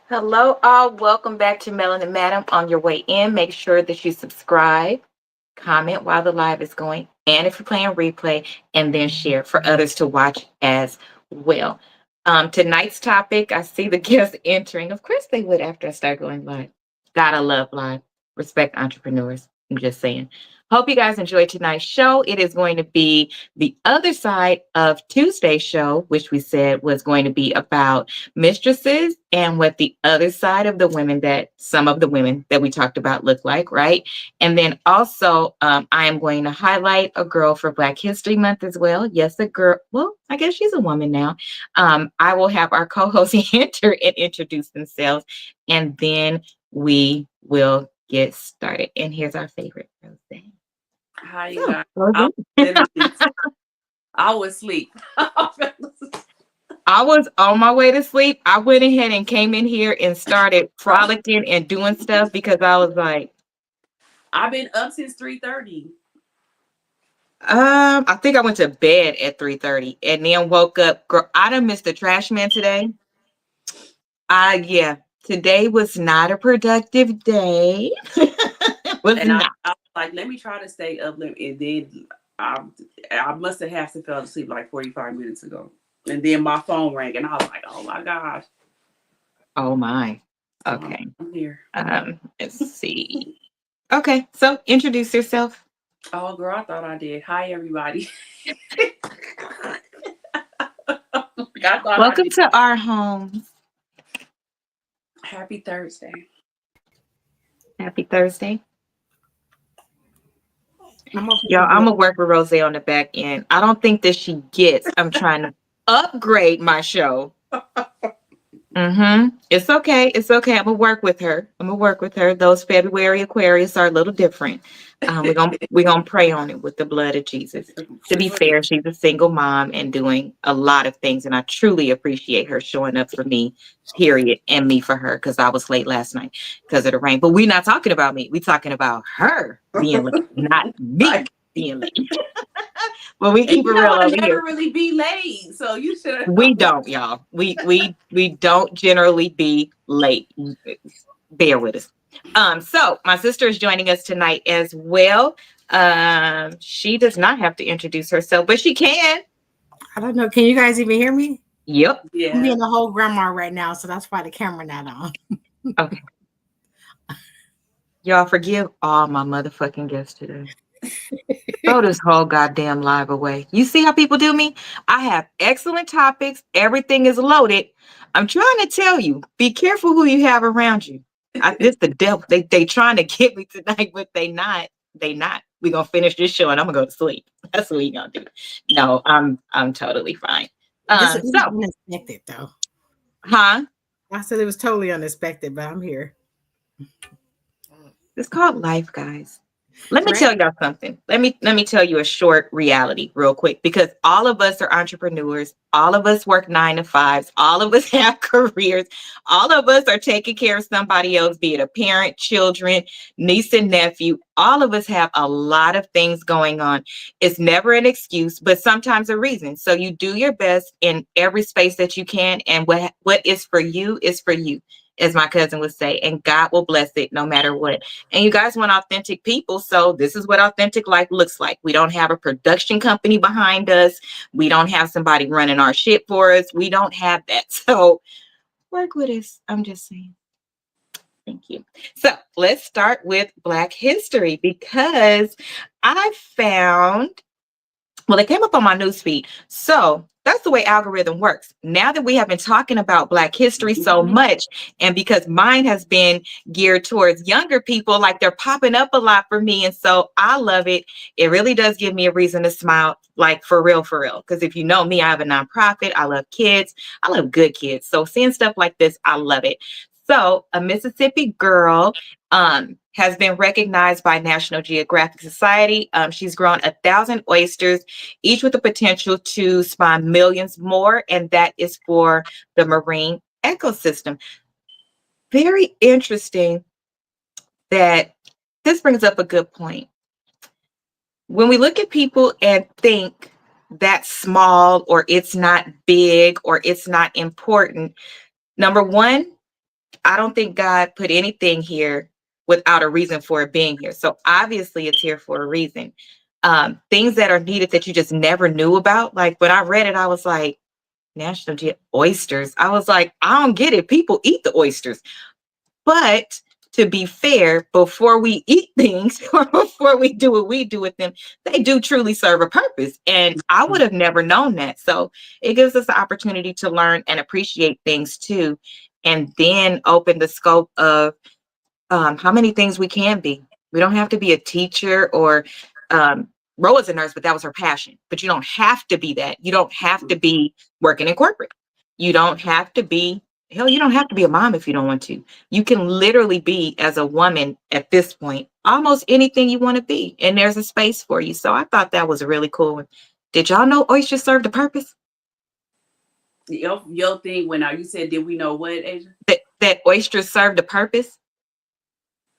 Hello, all. Welcome back to Melanin Madam. On your way in, make sure that you subscribe, comment while the live is going, and if you're playing replay, and then share for others to watch as well. Tonight's topic, I see the guests entering. Of course, they would after I start going live. Gotta love live. Respect entrepreneurs. I'm just saying. Hope you guys enjoyed tonight's show. It is going to be the other side of Tuesday's show, which we said was going to be about mistresses and what the other side of the women that some of the women that we talked about look like, right? And then also, I am going to highlight a girl for Black History Month as well. Yes, a girl. Well, I guess she's a woman now. I will have our co-hosts enter and introduce themselves, and then we will get started. And here's our favorite, Rose. Hi, you So, guys. Rose. I was asleep. I was on my way to sleep. I went ahead and came in here and started frolicking and doing stuff because I was like, I've been up since 3:30. I think I went to bed at 3:30 and then woke up. Girl, I done missed the trash man today. Yeah, today was not a productive day. Was And I not. was like, let me try to stay up. And then I must have half fell asleep like 45 minutes ago. And then my phone rang and I was like, oh my gosh. Oh my. So Okay. I'm here. Let's see. Okay, so introduce yourself. Oh, girl, I thought I did. Hi, everybody. Welcome to our home. Happy Thursday. Happy Thursday. Yo, I'm gonna work with Rose on the back end. I don't think that she gets. I'm trying to upgrade my show. It's okay. It's okay. I'm gonna work with her. Those February Aquarius are a little different. We're gonna pray on it with the blood of Jesus. To be fair, she's a single mom and doing a lot of things, and I truly appreciate her showing up for me, period, and me for her, because I was late last night because of the rain. But we're not talking about me. We're talking about her being late, not me being late. Well, we keep it real I over never here. really be late, so you should have. We don't, y'all. We don't generally be late. Bear with us. So my sister is joining us tonight as well. She does not have to introduce herself, but she can. I don't know. Can you guys even hear me? Yep. Yeah. I'm being a whole grandma right now, so that's why the camera not on. Okay. Y'all forgive all my motherfucking guests today. Throw this whole goddamn live away. You see how people do me? I have excellent topics. Everything is loaded. I'm trying to tell you, be careful who you have around you. This the devil. They trying to get me tonight, but they not. They not. We gonna finish this show and I'm gonna go to sleep. That's what we gonna do. No, I'm totally fine. This is So, unexpected, though. huh? I said it was totally unexpected, but I'm here. It's called life, guys. Let me Right. tell y'all something. Let me tell you a short reality real quick, because all of us are entrepreneurs. All of us work 9 to 5s. All of us have careers. All of us are taking care of somebody else, be it a parent, children, niece and nephew. All of us have a lot of things going on. It's never an excuse, but sometimes a reason. So you do your best in every space that you can. And what is for you is for you, as my cousin would say, and God will bless it no matter what. And you guys want authentic people. So this is what authentic life looks like. We don't have a production company behind us. We don't have somebody running our shit for us. We don't have that. So work with us. I'm just saying. Thank you. So let's start with Black history, because I found, well, it came up on my newsfeed. So that's the way algorithm works. Now that we have been talking about Black history so much, and because mine has been geared towards younger people, like they're popping up a lot for me. And so I love it. It really does give me a reason to smile, like for real, for real. Because if you know me, I have a nonprofit. I love kids. I love good kids. So seeing stuff like this, I love it. So a Mississippi girl has been recognized by National Geographic Society. She's grown 1,000 oysters, each with the potential to spawn millions more, and that is for the marine ecosystem. Very interesting that this brings up a good point. When we look at people and think that's small, or it's not big, or it's not important, number one, I don't think God put anything here without a reason for it being here. So obviously it's here for a reason. Things that are needed that you just never knew about. Like when I read it, I was like, National oysters. I was like, I don't get it. People eat the oysters. But to be fair, before we eat things or before we do what we do with them, they do truly serve a purpose. And I would have never known that. So it gives us the opportunity to learn and appreciate things too. And then open the scope of how many things we can be. We don't have to be a teacher or Ro was a nurse, but that was her passion. But you don't have to be that. You don't have to be working in corporate. You don't have to be, hell, you don't have to be a mom if you don't want to. You can literally be, as a woman at this point, almost anything you want to be. And there's a space for you. So I thought that was a really cool one. Did y'all know oysters served a purpose? Your thing when you said, did we know what, Asia? That oysters served a purpose?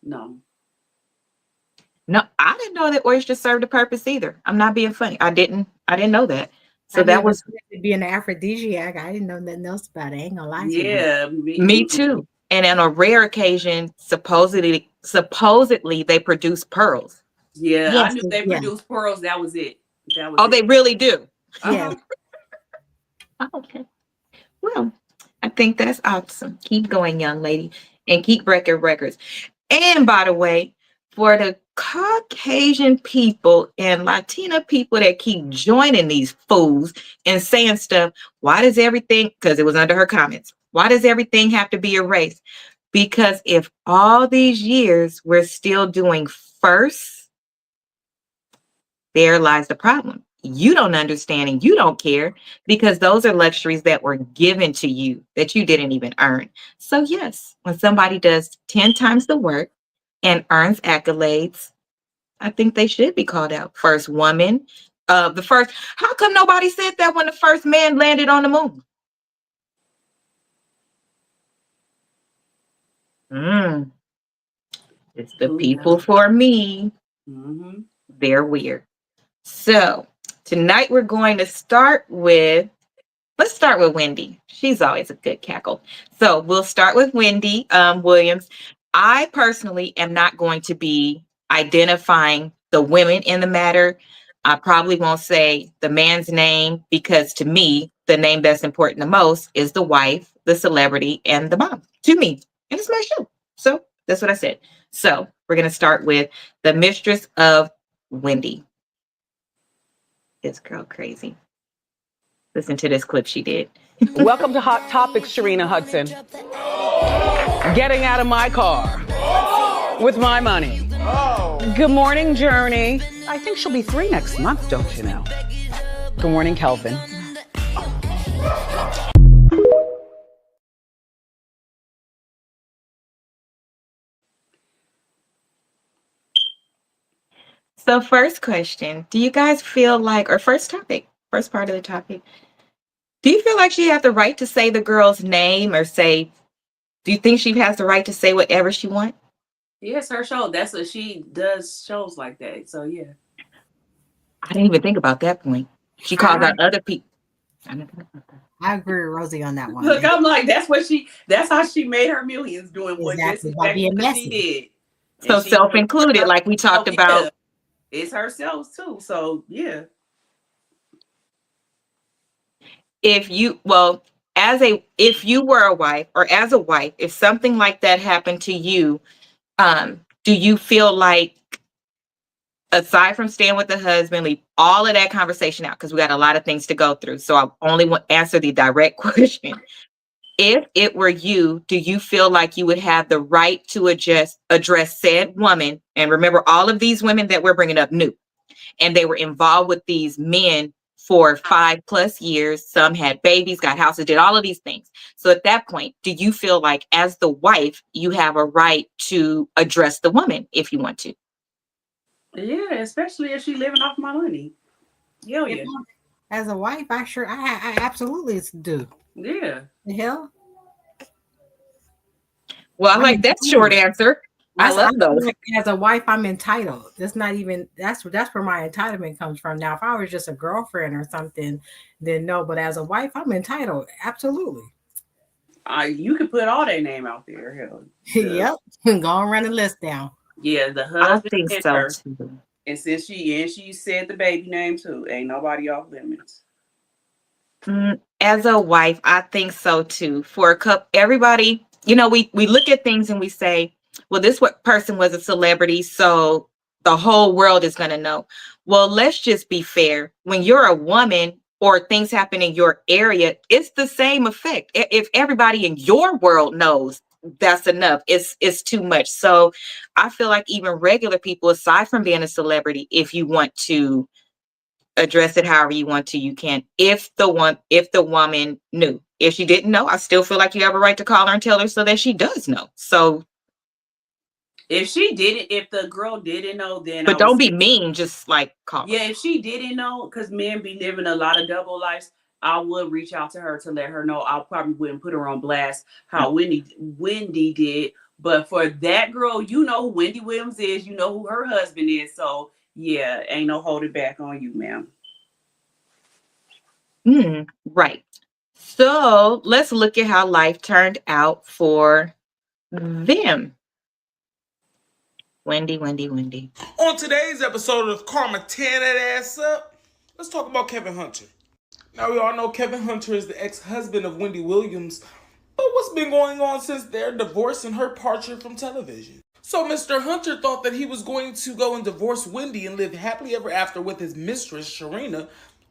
No. No, I didn't know that oysters served a purpose either. I'm not being funny. I didn't know that. So that was be an aphrodisiac. I didn't know nothing else about it. I ain't gonna lie to you. Yeah, me too. And on a rare occasion, supposedly they produce pearls. Yeah, Yes, I knew they produced pearls. That was it. They really do. Yeah. Okay. Well, I think that's awesome. Keep going, young lady, and keep breaking records. And by the way, for the Caucasian people and Latina people that keep joining these fools and saying stuff, why does everything, because it was under her comments, why does everything have to be erased? Because if all these years we're still doing first, there lies the problem. You don't understand and you don't care because those are luxuries that were given to you that you didn't even earn. So yes, when somebody does 10 times the work and earns accolades, I think they should be called out. First woman, how come nobody said that when the first man landed on the moon? It's the people for me. Mm-hmm. They're weird. So tonight we're going to let's start with Wendy. She's always a good cackle. So we'll start with Wendy Williams. I personally am not going to be identifying the women in the matter. I probably won't say the man's name because to me, the name that's important the most is the wife, the celebrity, and the mom. To me, and it's my show. So that's what I said. So we're going to start with the mistress of Wendy. This girl crazy. Listen to this clip she did. Welcome to Hot Topics, Sharina Hudson. Getting out of my car with my money. Good morning, Journey. I think she'll be 3 next month, don't you know? Good morning, Kelvin. So first question, do you guys feel like, or first part of the topic, do you feel like she has the right to say the girl's name or do you think she has the right to say whatever she wants? Yes, her show. That's what she does, shows like that. So yeah. I didn't even think about that point. She calls out other people. I agree with Rosie on that one. Look, I'm like, that's how she made her millions doing Exactly, by being what messy. she did. So self-included, like we talked about. Yeah. It's herself too. So yeah. If you were a wife or as a wife, if something like that happened to you, do you feel like, aside from staying with the husband, leave all of that conversation out because we got a lot of things to go through. So I only want to answer the direct question. If it were you, do you feel like you would have the right to address said woman? And remember, all of these women that we're bringing up knew, and they were involved with these men for 5+ years. Some had babies, got houses, did all of these things. So at that point, do you feel like as the wife, you have a right to address the woman if you want to? Yeah, especially if she's living off my money. Yeah. As a wife, I absolutely do. Yeah. The hell? Well, I like that short answer. I love those. Like, as a wife, I'm entitled. That's where my entitlement comes from. Now, if I was just a girlfriend or something, then no. But as a wife, I'm entitled. Absolutely. You can put all their name out there. Hell, Yep. Go and run the list down. yeah, the I husband think and so her. too. And since she said the baby name too, ain't nobody off limits. As a wife, I think so too. For a couple, everybody, we look at things and we say, well, this person was a celebrity, so the whole world is going to know. Well, let's just be fair. When you're a woman or things happen in your area, it's the same effect. If everybody in your world knows, that's enough. It's too much. So I feel like even regular people, aside from being a celebrity, if you want to address it however you want to, you can. If the woman knew. If she didn't know, I still feel like you have a right to call her and tell her so that she does know. So if the girl didn't know, then but don't be mean, just like call her. Yeah, if she didn't know, because men be living a lot of double lives, I would reach out to her to let her know. I probably wouldn't put her on blast how Wendy did. But for that girl, you know who Wendy Williams is, you know who her husband is. So yeah, ain't no holding back on you, ma'am. Right. So let's look at how life turned out for them. Wendy. On today's episode of Karma Tearing That Ass Up, let's talk about Kevin Hunter. Now, we all know Kevin Hunter is the ex-husband of Wendy Williams, but what's been going on since their divorce and her departure from television? So Mr. Hunter thought that he was going to go and divorce Wendy and live happily ever after with his mistress, Shirley,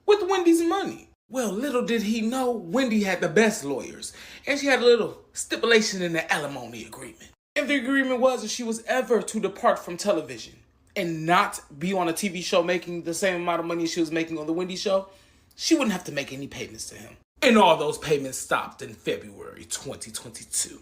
with Wendy's money. Well, little did he know, Wendy had the best lawyers, and she had a little stipulation in the alimony agreement. And the agreement was if she was ever to depart from television and not be on a TV show making the same amount of money she was making on the Wendy show, she wouldn't have to make any payments to him. And all those payments stopped in February 2022.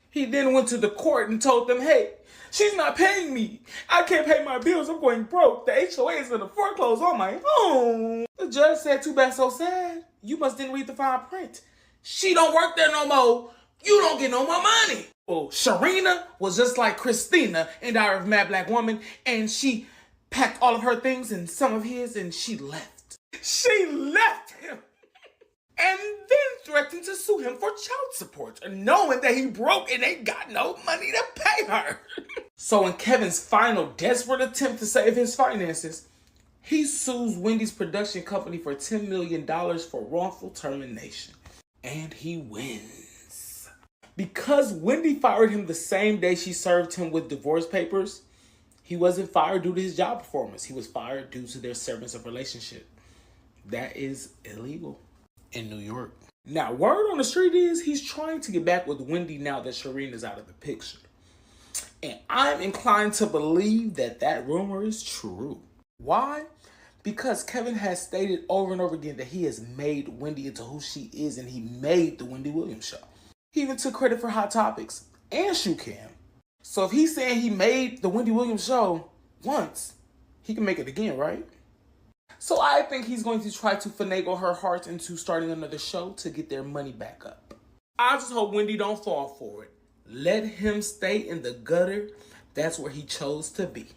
He then went to the court and told them, hey, she's not paying me. I can't pay my bills. I'm going broke. The HOA is going to foreclose on my home. The judge said, too bad, so sad. You must didn't read the fine print. She don't work there no more. You don't get no more money. Well, Sharina was just like Christina in Diary of a Mad Black Woman, and she packed all of her things and some of his, and she left. She left him. And then threatened to sue him for child support, knowing that he broke and ain't got no money to pay her. So in Kevin's final desperate attempt to save his finances, he sues Wendy's production company for $10 million for wrongful termination. And he wins. Because Wendy fired him the same day she served him with divorce papers, he wasn't fired due to his job performance. He was fired due to their severance of relationship. That is illegal in New York. Now, word on the street is he's trying to get back with Wendy now that Shireen is out of the picture. And I'm inclined to believe that that rumor is true. Why? Because Kevin has stated over and over again that he has made Wendy into who she is, and he made the Wendy Williams show. He even took credit for Hot Topics and Shoe Cam. So if he's saying he made the Wendy Williams show once, he can make it again, right? So I think he's going to try to finagle her heart into starting another show to get their money back up. I just hope Wendy don't fall for it. Let him stay in the gutter. That's where he chose to be.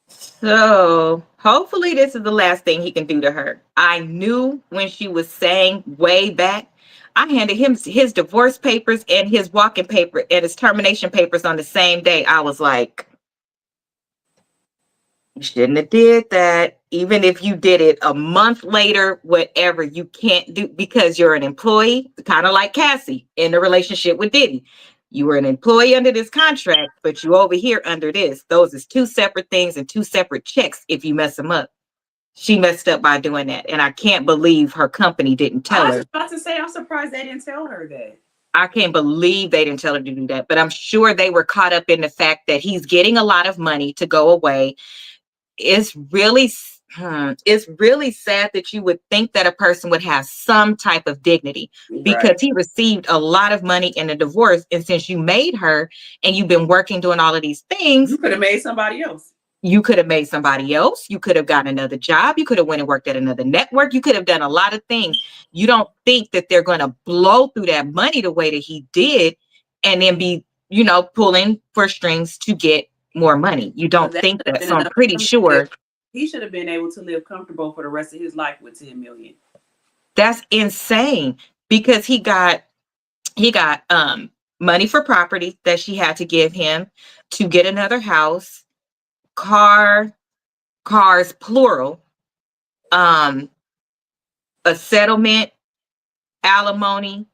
So hopefully this is the last thing he can do to her. I knew when she was saying way back, I handed him his divorce papers and his walking paper and his termination papers on the same day. I was like, you shouldn't have did that. Even if you did it a month later, whatever, you can't do, because you're an employee, kind of like Cassie in the relationship with Diddy. You were an employee under this contract, but you over here under this. Those is two separate things and two separate checks if you mess them up. She messed up by doing that. And I can't believe her company didn't tell her. I was about to say, I'm surprised they didn't tell her that. I can't believe they didn't tell her to do that. But I'm sure they were caught up in the fact that he's getting a lot of money to go away. It's really sad that you would think that a person would have some type of dignity, because he received a lot of money in a divorce. And since you made her and you've been working doing all of these things, you could have made somebody else. You could have made somebody else. You could have gotten another job. You could have went and worked at another network. You could have done a lot of things. You don't think that they're going to blow through that money the way that he did and then be, pulling for strings to get more money. You don't think that. So I'm pretty sure He should have been able to live comfortable for the rest of his life with 10 million. That's insane because he got money for property that she had to give him to get another house, cars plural, a settlement, alimony.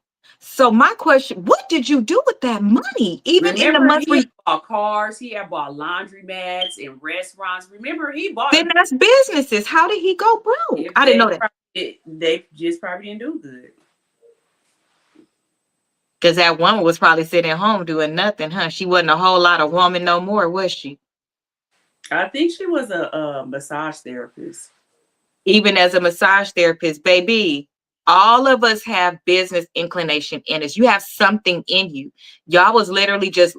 So my question, what did you do with that money? Even in the Remember, months he where had bought cars, he had bought laundromats and restaurants. Remember, he bought then that's businesses. How did he go broke? if I didn't know that. they just probably didn't do good. Because that woman was probably sitting at home doing nothing, huh? She wasn't a whole lot of woman no more, was she? I think she was a massage therapist. Even as a massage therapist, baby, all of us have business inclination in us. You have something in you. Y'all was literally just,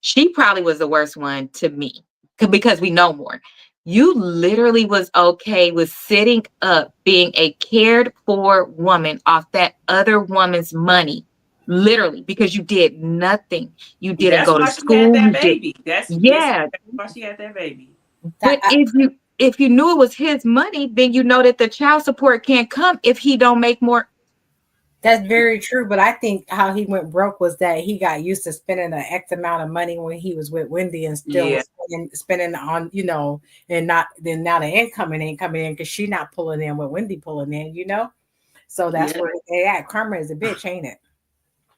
she probably was the worst one to me because we know more. You literally was okay with sitting up, being a cared for woman off that other woman's money, literally, because you did nothing. You didn't That's go to why she had school. that baby. That's why she had that baby. But if you knew it was his money, then you know that the child support can't come if he don't make more. That's very true, but I think how he went broke was that he got used to spending an X amount of money when he was with Wendy and still was spending on, and not then now the income ain't coming in because she not pulling in what Wendy pulling in, So that's where they at. Karma is a bitch, ain't it?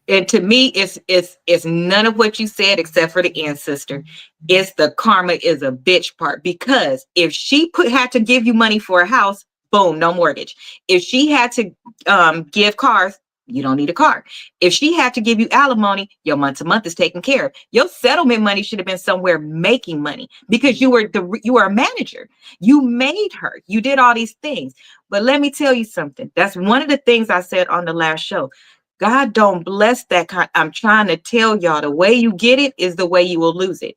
And to me, it's none of what you said except for the end, sister. It's the karma is a bitch part, because if she had to give you money for a house, boom, no mortgage. If she had to give cars, you don't need a car. If she had to give you alimony, your month to month is taken care of. Your settlement money should have been somewhere making money because you were a manager. You made her. You did all these things. But let me tell you something. That's one of the things I said on the last show. God don't bless that kind. I'm trying to tell y'all, the way you get it is the way you will lose it.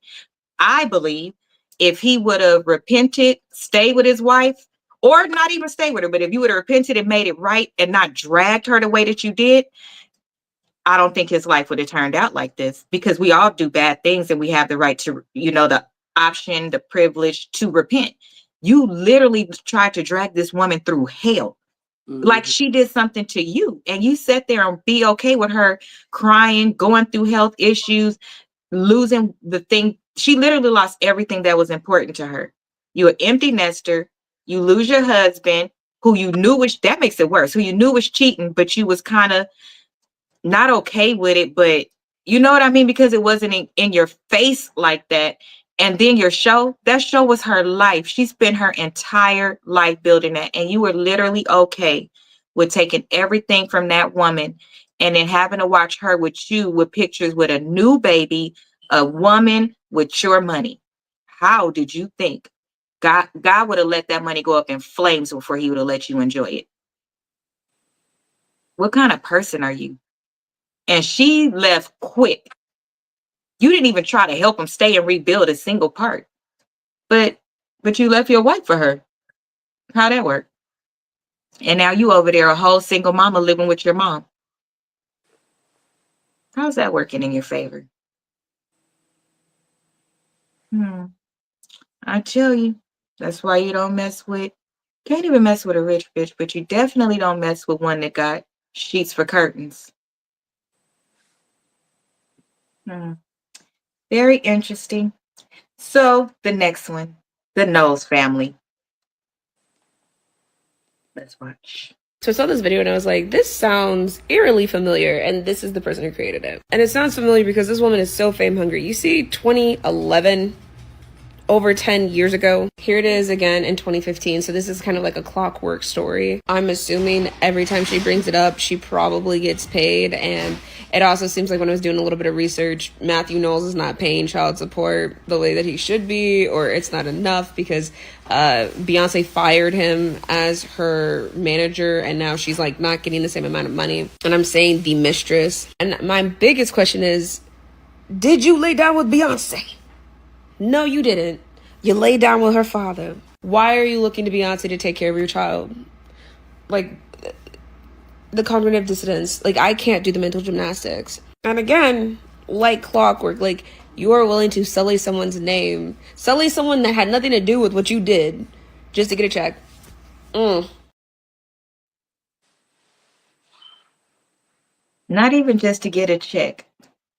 I believe if he would have repented, stayed with his wife, or not even stay with her, but if you would have repented and made it right and not dragged her the way that you did, I don't think his life would have turned out like this, because we all do bad things and we have the right to, the option, the privilege to repent. You literally tried to drag this woman through hell. Like she did something to you, and you sat there and be okay with her crying, going through health issues, losing the thing. She literally lost everything that was important to her. You're an empty nester. You lose your husband, who you knew that makes it worse, who you knew was cheating, but you was kind of not okay with it, but you know what I mean? Because it wasn't in your face like that. And then that show was her life. She spent her entire life building that. And you were literally okay with taking everything from that woman and then having to watch her with you with pictures with a new baby, a woman with your money. How did you think God would have let that money go up in flames before he would have let you enjoy it? What kind of person are you? And she left quick. You didn't even try to help him stay and rebuild a single part. But you left your wife for her. How'd that work? And now you over there, a whole single mama living with your mom. How's that working in your favor? I tell you, that's why you don't can't even mess with a rich bitch, but you definitely don't mess with one that got sheets for curtains. Very interesting. So the next one, the Knowles family. Let's watch. So I saw this video and I was like, this sounds eerily familiar, and this is the person who created it. And it sounds familiar because this woman is so fame hungry. You see 2011, over 10 years ago. Here it is again in 2015. So this is kind of like a clockwork story. I'm assuming every time she brings it up, she probably gets paid. And it also seems like when I was doing a little bit of research, Matthew Knowles is not paying child support the way that he should be, or it's not enough because Beyonce fired him as her manager, and now she's like not getting the same amount of money. And I'm saying the mistress. And my biggest question is, did you lay down with Beyonce? No, you didn't. You laid down with her father. Why are you looking to Beyonce to take care of your child? Like, the cognitive dissonance. Like, I can't do the mental gymnastics. And again, like clockwork, like, You are willing to sully someone's name, sully someone that had nothing to do with what you did, just to get a check. Not even just to get a check.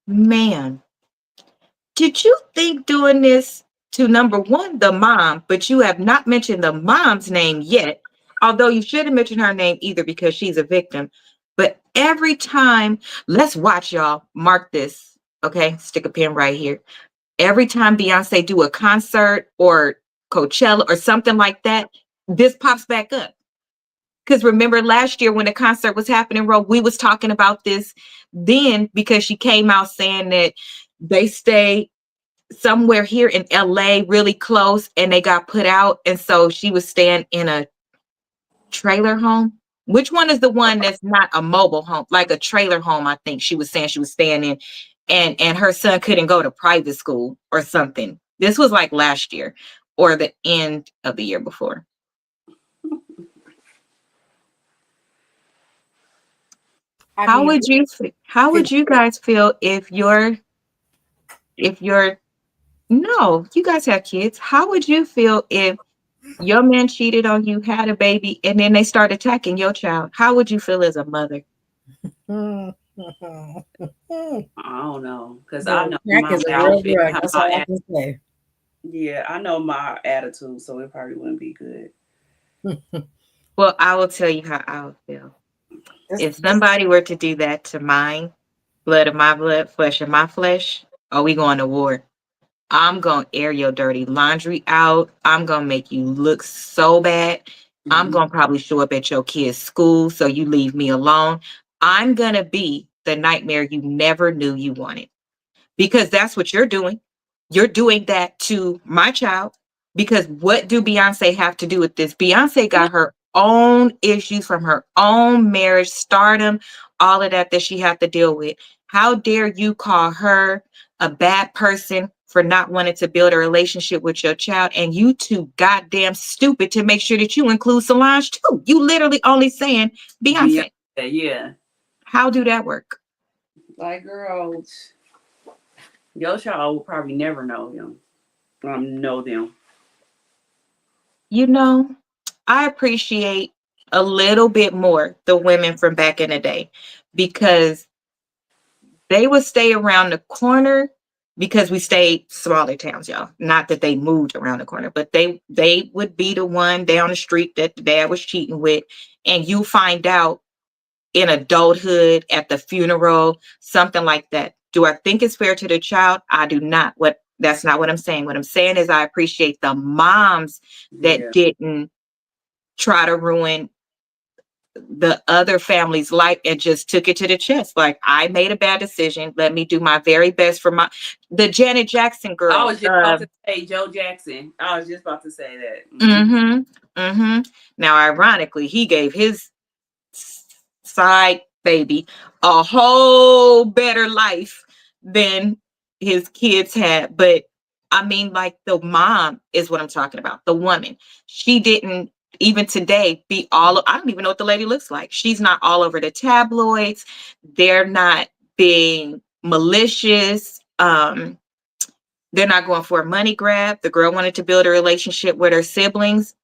Man, did you think doing this to number one, the mom, but you have not mentioned the mom's name yet, although you should have mentioned her name either because she's a victim. But every time, let's watch y'all, mark this, okay? Stick a pin right here. Every time Beyonce do a concert or Coachella or something like that, this pops back up. Because remember last year when the concert was happening, Ro, we was talking about this then because she came out saying that they stay somewhere here in LA really close and they got put out. And so she was staying in a trailer home. Which one is the one that's not a mobile home, like a trailer home? I think she was saying she was staying in, and her son couldn't go to private school or something. This was like last year or the end of the year before. How would you guys feel if your no, you guys have kids. How would you feel if your man cheated on you, had a baby, and then they start attacking your child? How would you feel as a mother? I don't know, because I know my outfit. That's all I can say. Yeah, I know my attitude, so it probably wouldn't be good. Well, I will tell you how I would feel. If somebody were to do that to mine, blood of my blood, flesh of my flesh, are we going to war? I'm going to air your dirty laundry out. I'm going to make you look so bad. I'm going to probably show up at your kid's school so you leave me alone. I'm going to be the nightmare you never knew you wanted. Because that's what you're doing. You're doing that to my child. Because what do Beyonce have to do with this? Beyonce got her own issues from her own marriage, stardom, all of that she had to deal with. How dare you call her a bad person for not wanting to build a relationship with your child, and you too goddamn stupid to make sure that you include Solange too. You literally only saying Beyonce. Yeah. How do that work? Like, girl, your child will probably never know him. Know them. You know, I appreciate a little bit more the women from back in the day because they would stay around the corner because we stayed smaller towns, y'all. Not that they moved around the corner, but they would be the one down the street that the dad was cheating with. And you find out in adulthood, at the funeral, something like that. Do I think it's fair to the child? I do not. That's not what I'm saying. What I'm saying is I appreciate the moms that didn't try to ruin the other family's life and just took it to the chest. Like, I made a bad decision. Let me do my very best for the Janet Jackson girl. I was just about to say Joe Jackson. I was just about to say that. Now, ironically, he gave his side baby a whole better life than his kids had. But I mean, like, the mom is what I'm talking about. The woman, she didn't even today be I don't even know what the lady looks like. She's not all over the tabloids. They're not being malicious. They're not going for a money grab. The girl wanted to build a relationship with her siblings.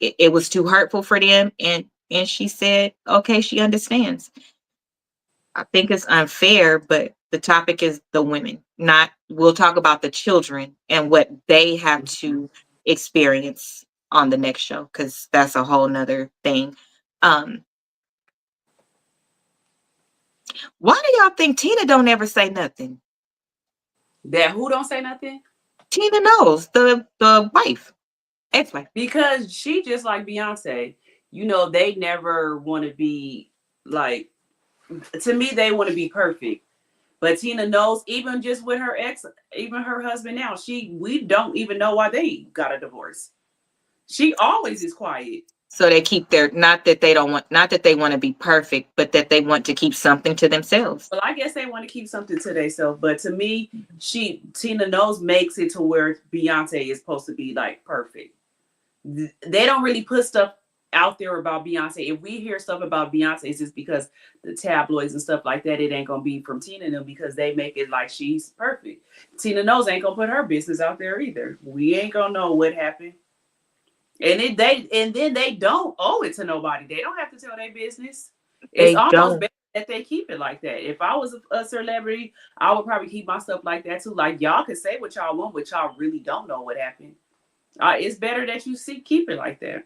It was too hurtful for them. And she said, okay, she understands. I think it's unfair, but the topic is the women, we'll talk about the children and what they have to experience on the next show, because that's a whole nother thing. Why do y'all think Tina don't ever say nothing? That who don't say nothing? Tina knows, the wife, ex-wife. Because she just like Beyonce. You know, they never want to be like, to me, they want to be perfect. But Tina knows, even just with her ex, even her husband now, we don't even know why they got a divorce. She always is quiet. So they keep not that they want to be perfect, but that they want to keep something to themselves. Well, I guess they want to keep something to themselves. But to me, Tina knows makes it to where Beyonce is supposed to be like perfect. They don't really put stuff out there about Beyonce. If we hear stuff about Beyonce, it's just because the tabloids and stuff like that, it ain't gonna be from Tina and them, because they make it like she's perfect. Tina Knows ain't gonna put her business out there either. We ain't gonna know what happened. And then they don't owe it to nobody. They don't have to tell their business. It's They almost don't. better that they keep it like that. If I was a celebrity, I would probably keep my stuff like that too. Like y'all can say what y'all want, but y'all really don't know what happened. It's better that you keep it like that.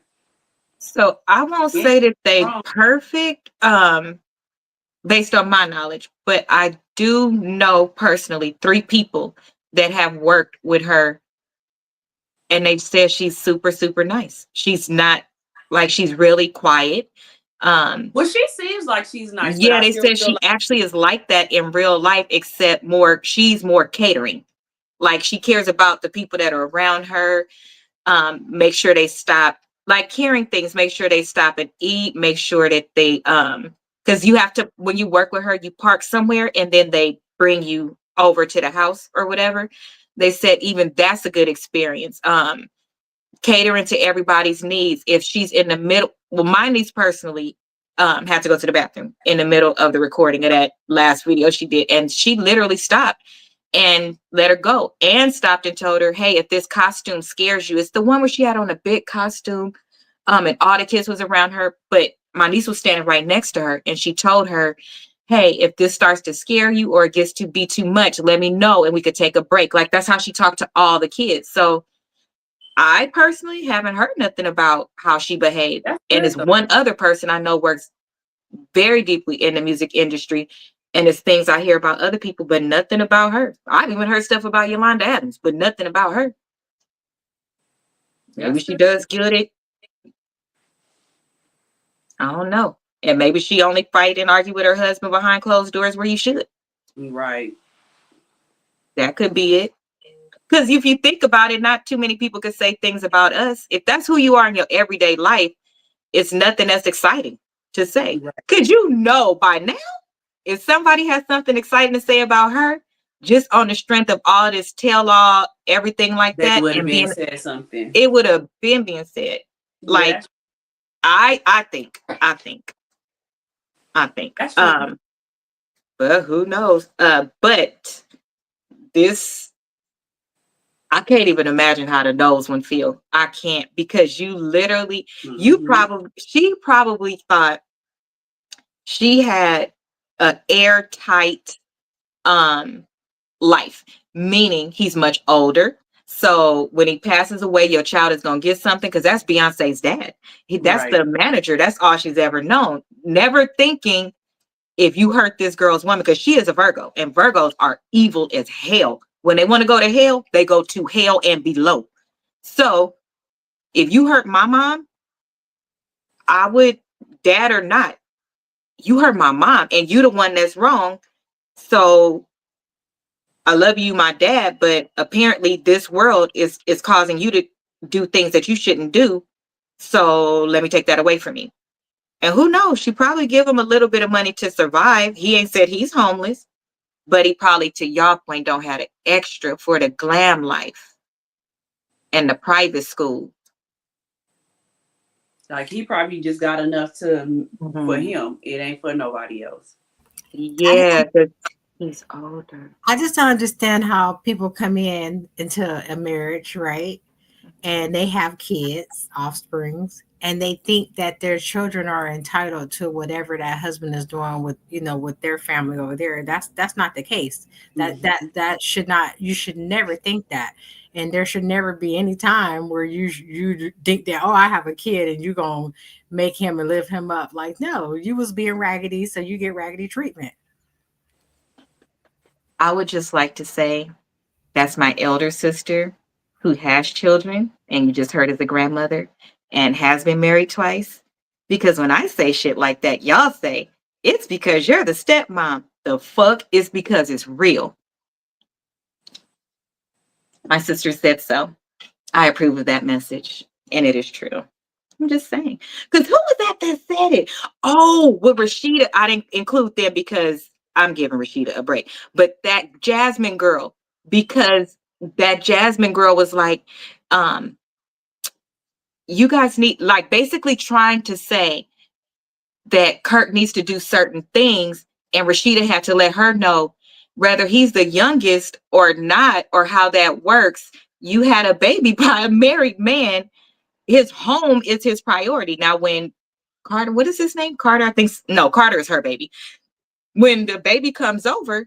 So I won't Yeah, say that they wrong. perfect, based on my knowledge, but I do know personally 3 people that have worked with her, and they said she's super, super nice. She's not like, she's really quiet. Well, she seems like she's nice, but Yeah, I they still said feel she like actually is like that in real life, except she's more catering. Like, she cares about the people that are around her. Make sure they stop, like, carrying things, make sure they stop and eat, make sure that they because you have to, when you work with her, you park somewhere and then they bring you over to the house or whatever. They said even that's a good experience. Catering to everybody's needs. If she's in the middle, well, my niece personally had to go to the bathroom in the middle of the recording of that last video she did, and she literally stopped and let her go, and stopped and told her, hey, if this costume scares you, it's the one where she had on a big costume, and all the kids was around her, but my niece was standing right next to her, and she told her, hey, if this starts to scare you or it gets to be too much, let me know and we could take a break. Like, that's how she talked to all the kids. So I personally haven't heard nothing about how she behaved. that's And good it's though. one other person I know works very deeply in the music industry. And it's things I hear about other people, but nothing about her. I've even heard stuff about Yolanda Adams, but nothing about her. Maybe That's she good. does good at, I don't know. And maybe she only fight and argue with her husband behind closed doors where you should. Right. That could be it. Because if you think about it, not too many people could say things about us. If that's who you are in your everyday life, it's nothing that's exciting to say. Right. Because you know by now, if somebody has something exciting to say about her, just on the strength of all this tell all, everything like They that, would have and been being, said something. it would have been being said. Yeah, Like, I think. that's true. But who knows? But this, I can't even imagine how the nose one feel. I can't, because you literally, Hmm. she probably thought she had an airtight life, meaning he's much older. So when he passes away, your child is gonna get something, because that's Beyonce's dad. That's Right. the manager. That's all she's ever known. Never thinking, if you hurt this girl's woman, because she is a Virgo, and Virgos are evil as hell. When they want to go to hell, they go to hell and below. So if you hurt my mom, I would, dad or not, you hurt my mom and you the one that's wrong. So I love you, my dad, but apparently this world is causing you to do things that you shouldn't do. So let me take that away from you. And who knows? She probably give him a little bit of money to survive. He ain't said he's homeless, but he probably, to y'all point, don't have the extra for the glam life and the private school. Like he probably just got enough to for Mhm. him. It ain't for nobody else. Yeah, 'cause he's older. I just don't understand how people come into a marriage, right? And they have kids, offsprings, and they think that their children are entitled to whatever that husband is doing with, with their family over there. That's not the case. That should not, you should never think that. And there should never be any time where you think that, oh, I have a kid and you're gonna make him and live him up. Like, no, you was being raggedy, so you get raggedy treatment. I would just like to say that's my elder sister who has children, and you just heard as a grandmother, and has been married twice. Because when I say shit like that, y'all say, it's because you're the stepmom. The fuck is because it's real. My sister said so. I approve of that message, and it is true. I'm just saying. Because who was that said it? Oh, with Rashida, I didn't include them because I'm giving Rashida a break. But that Jasmine girl, because that Jasmine girl was like, um, you guys need, like, basically trying to say that Kirk needs to do certain things. And Rashida had to let her know, whether he's the youngest or not, or how that works. You had a baby by a married man. His home is his priority. Now, when Carter, what is his name? Carter, I think, no, Carter is her baby. When the baby comes over,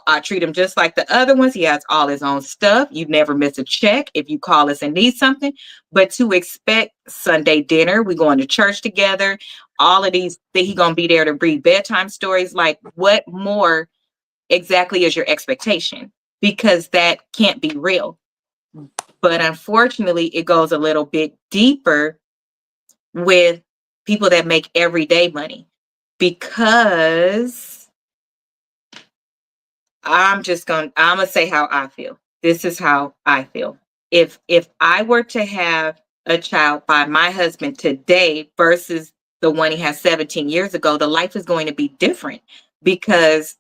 I treat him just like the other ones. He has all his own stuff. You never miss a check if you call us and need something. But to expect Sunday dinner, we going to church together, all of these, that he gonna be there to read bedtime stories. Like, what more exactly is your expectation? Because that can't be real. But unfortunately, it goes a little bit deeper with people that make everyday money, because I'm gonna say how I feel. This is how I feel. If I were to have a child by my husband today versus the one he has 17 years ago, the life is going to be different because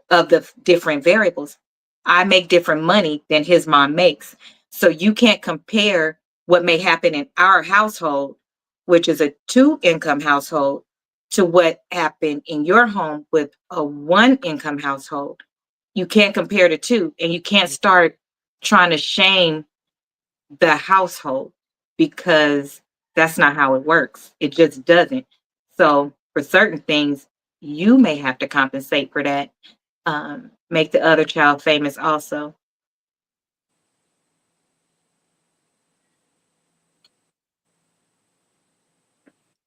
of the different variables. I make different money than his mom makes. So you can't compare what may happen in our household, which is a 2-income household, to what happened in your home with a 1-income household. You can't compare the two, and you can't start trying to shame the household, because that's not how it works. It just doesn't. So for certain things, you may have to compensate for that. Make the other child famous also.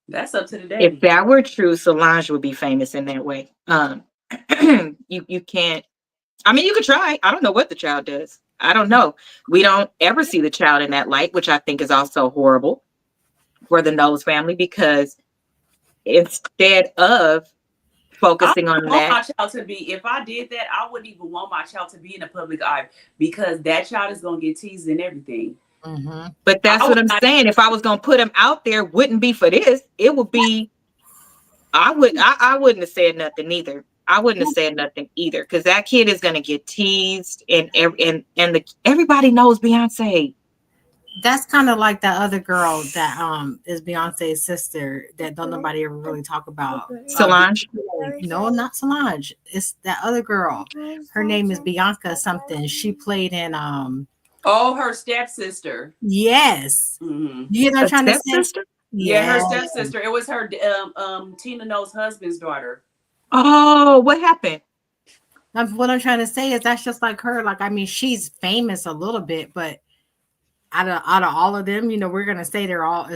That's up to the day. If that were true, Solange would be famous in that way. You can't. I mean, you could try. I don't know what the child does. I don't know. We don't ever see the child in that light, which I think is also horrible for the Knowles family, because instead of focusing on want that, my child to be, if I did that, I wouldn't even want my child to be in the public eye, because that child is going to get teased and everything. Mm-hmm. but that's what I'm saying. If I was going to put him out there, wouldn't be for this. It would be, I wouldn't have said nothing either. I wouldn't have said nothing either, because that kid is going to get teased, and everybody knows Beyonce. That's kind of like that other girl that is Beyonce's sister that don't nobody ever really talk about. Solange. No, not Solange. It's that other girl. Her name is Bianca something. She played in Oh, her stepsister. Yes. Mm-hmm. You know what I'm trying to say? Stepsister? Yeah, her stepsister. It was her Tina Knowles' husband's daughter. Oh, what happened? What I'm trying to say is that's just like her. Like, I mean, she's famous a little bit, but out of all of them, you know, we're gonna say they're all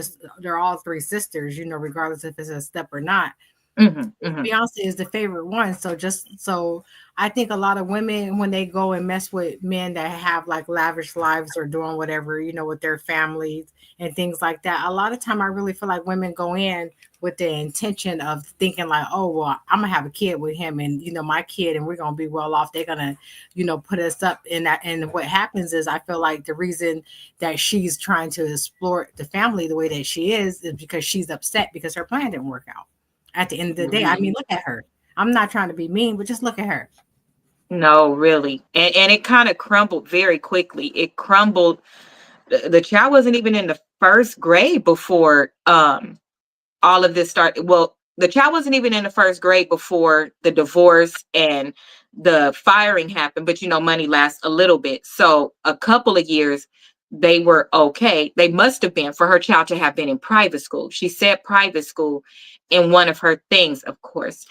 3 sisters, you know, regardless if it's a step or not. Beyonce is the favorite one. So I think a lot of women, when they go and mess with men that have like lavish lives or doing whatever, you know, with their families and things like that, a lot of time I really feel like women go in with the intention of thinking like, oh, well, I'm gonna have a kid with him, and you know, my kid, and we're gonna be well off. They're gonna, you know, put us up in that. And what happens is, I feel like the reason that she's trying to explore the family the way that she is because she's upset because her plan didn't work out. At the end of the day, I mean, look at her. I'm not trying to be mean, but just look at her. No, really. And it kind of crumbled very quickly. It crumbled. The child wasn't even in the 1st grade before all of this started. Well, the child wasn't even in the 1st grade before the divorce and the firing happened. But, you know, money lasts a little bit. So a couple of years, they were okay. They must have been, for her child to have been in private school. She said private school in one of her things, of course.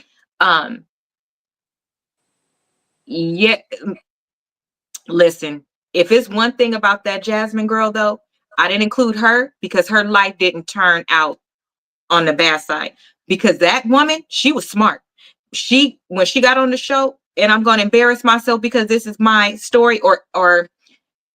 Yeah. Listen, if it's one thing about that Jasmine girl, though, I didn't include her because her life didn't turn out on the bad side. Because that woman, she was smart. When she got on the show, and I'm going to embarrass myself because this is my story, or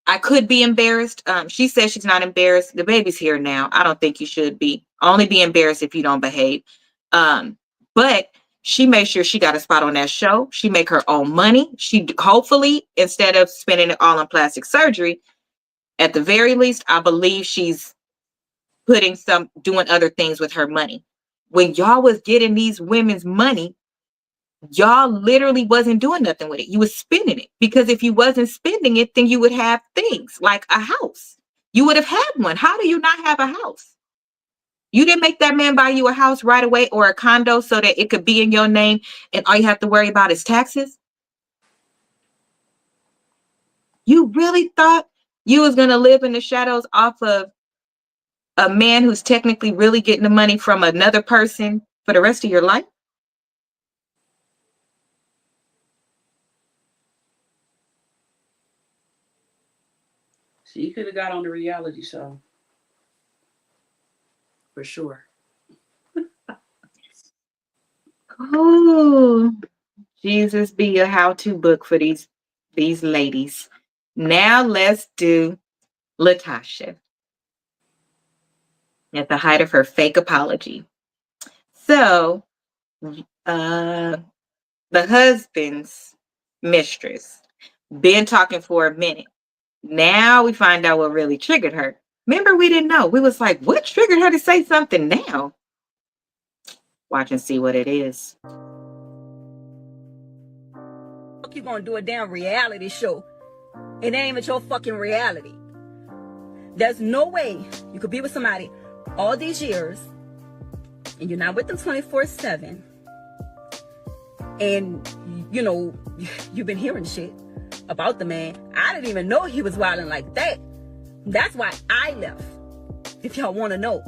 I could be embarrassed. She says she's not embarrassed. The baby's here now. I don't think you should be. Only be embarrassed if you don't behave. But she made sure she got a spot on that show. She make her own money. She hopefully, instead of spending it all on plastic surgery, at the very least, I believe she's doing other things with her money. When y'all was getting these women's money, y'all literally wasn't doing nothing with it. You was spending it, because if you wasn't spending it, then you would have things like a house. You would have had one. How do you not have a house? You didn't make that man buy you a house right away, or a condo, so that it could be in your name and all you have to worry about is taxes. You really thought you was going to live in the shadows off of a man who's technically really getting the money from another person for the rest of your life? She could have got on the reality show. For sure. Oh, Jesus be a how-to book for these ladies. Now let's do Latasha at the height of her fake apology. So, the husband's mistress been talking for a minute. Now we find out what really triggered her. Remember, we didn't know. We was like, what triggered her to say something now? Watch and see what it is. You gonna do a damn reality show. It ain't even your fucking reality. There's no way you could be with somebody all these years and you're not with them 24/7. And you know, you've been hearing shit about the man. I didn't even know he was wilding like that. That's why I left. If y'all want to know.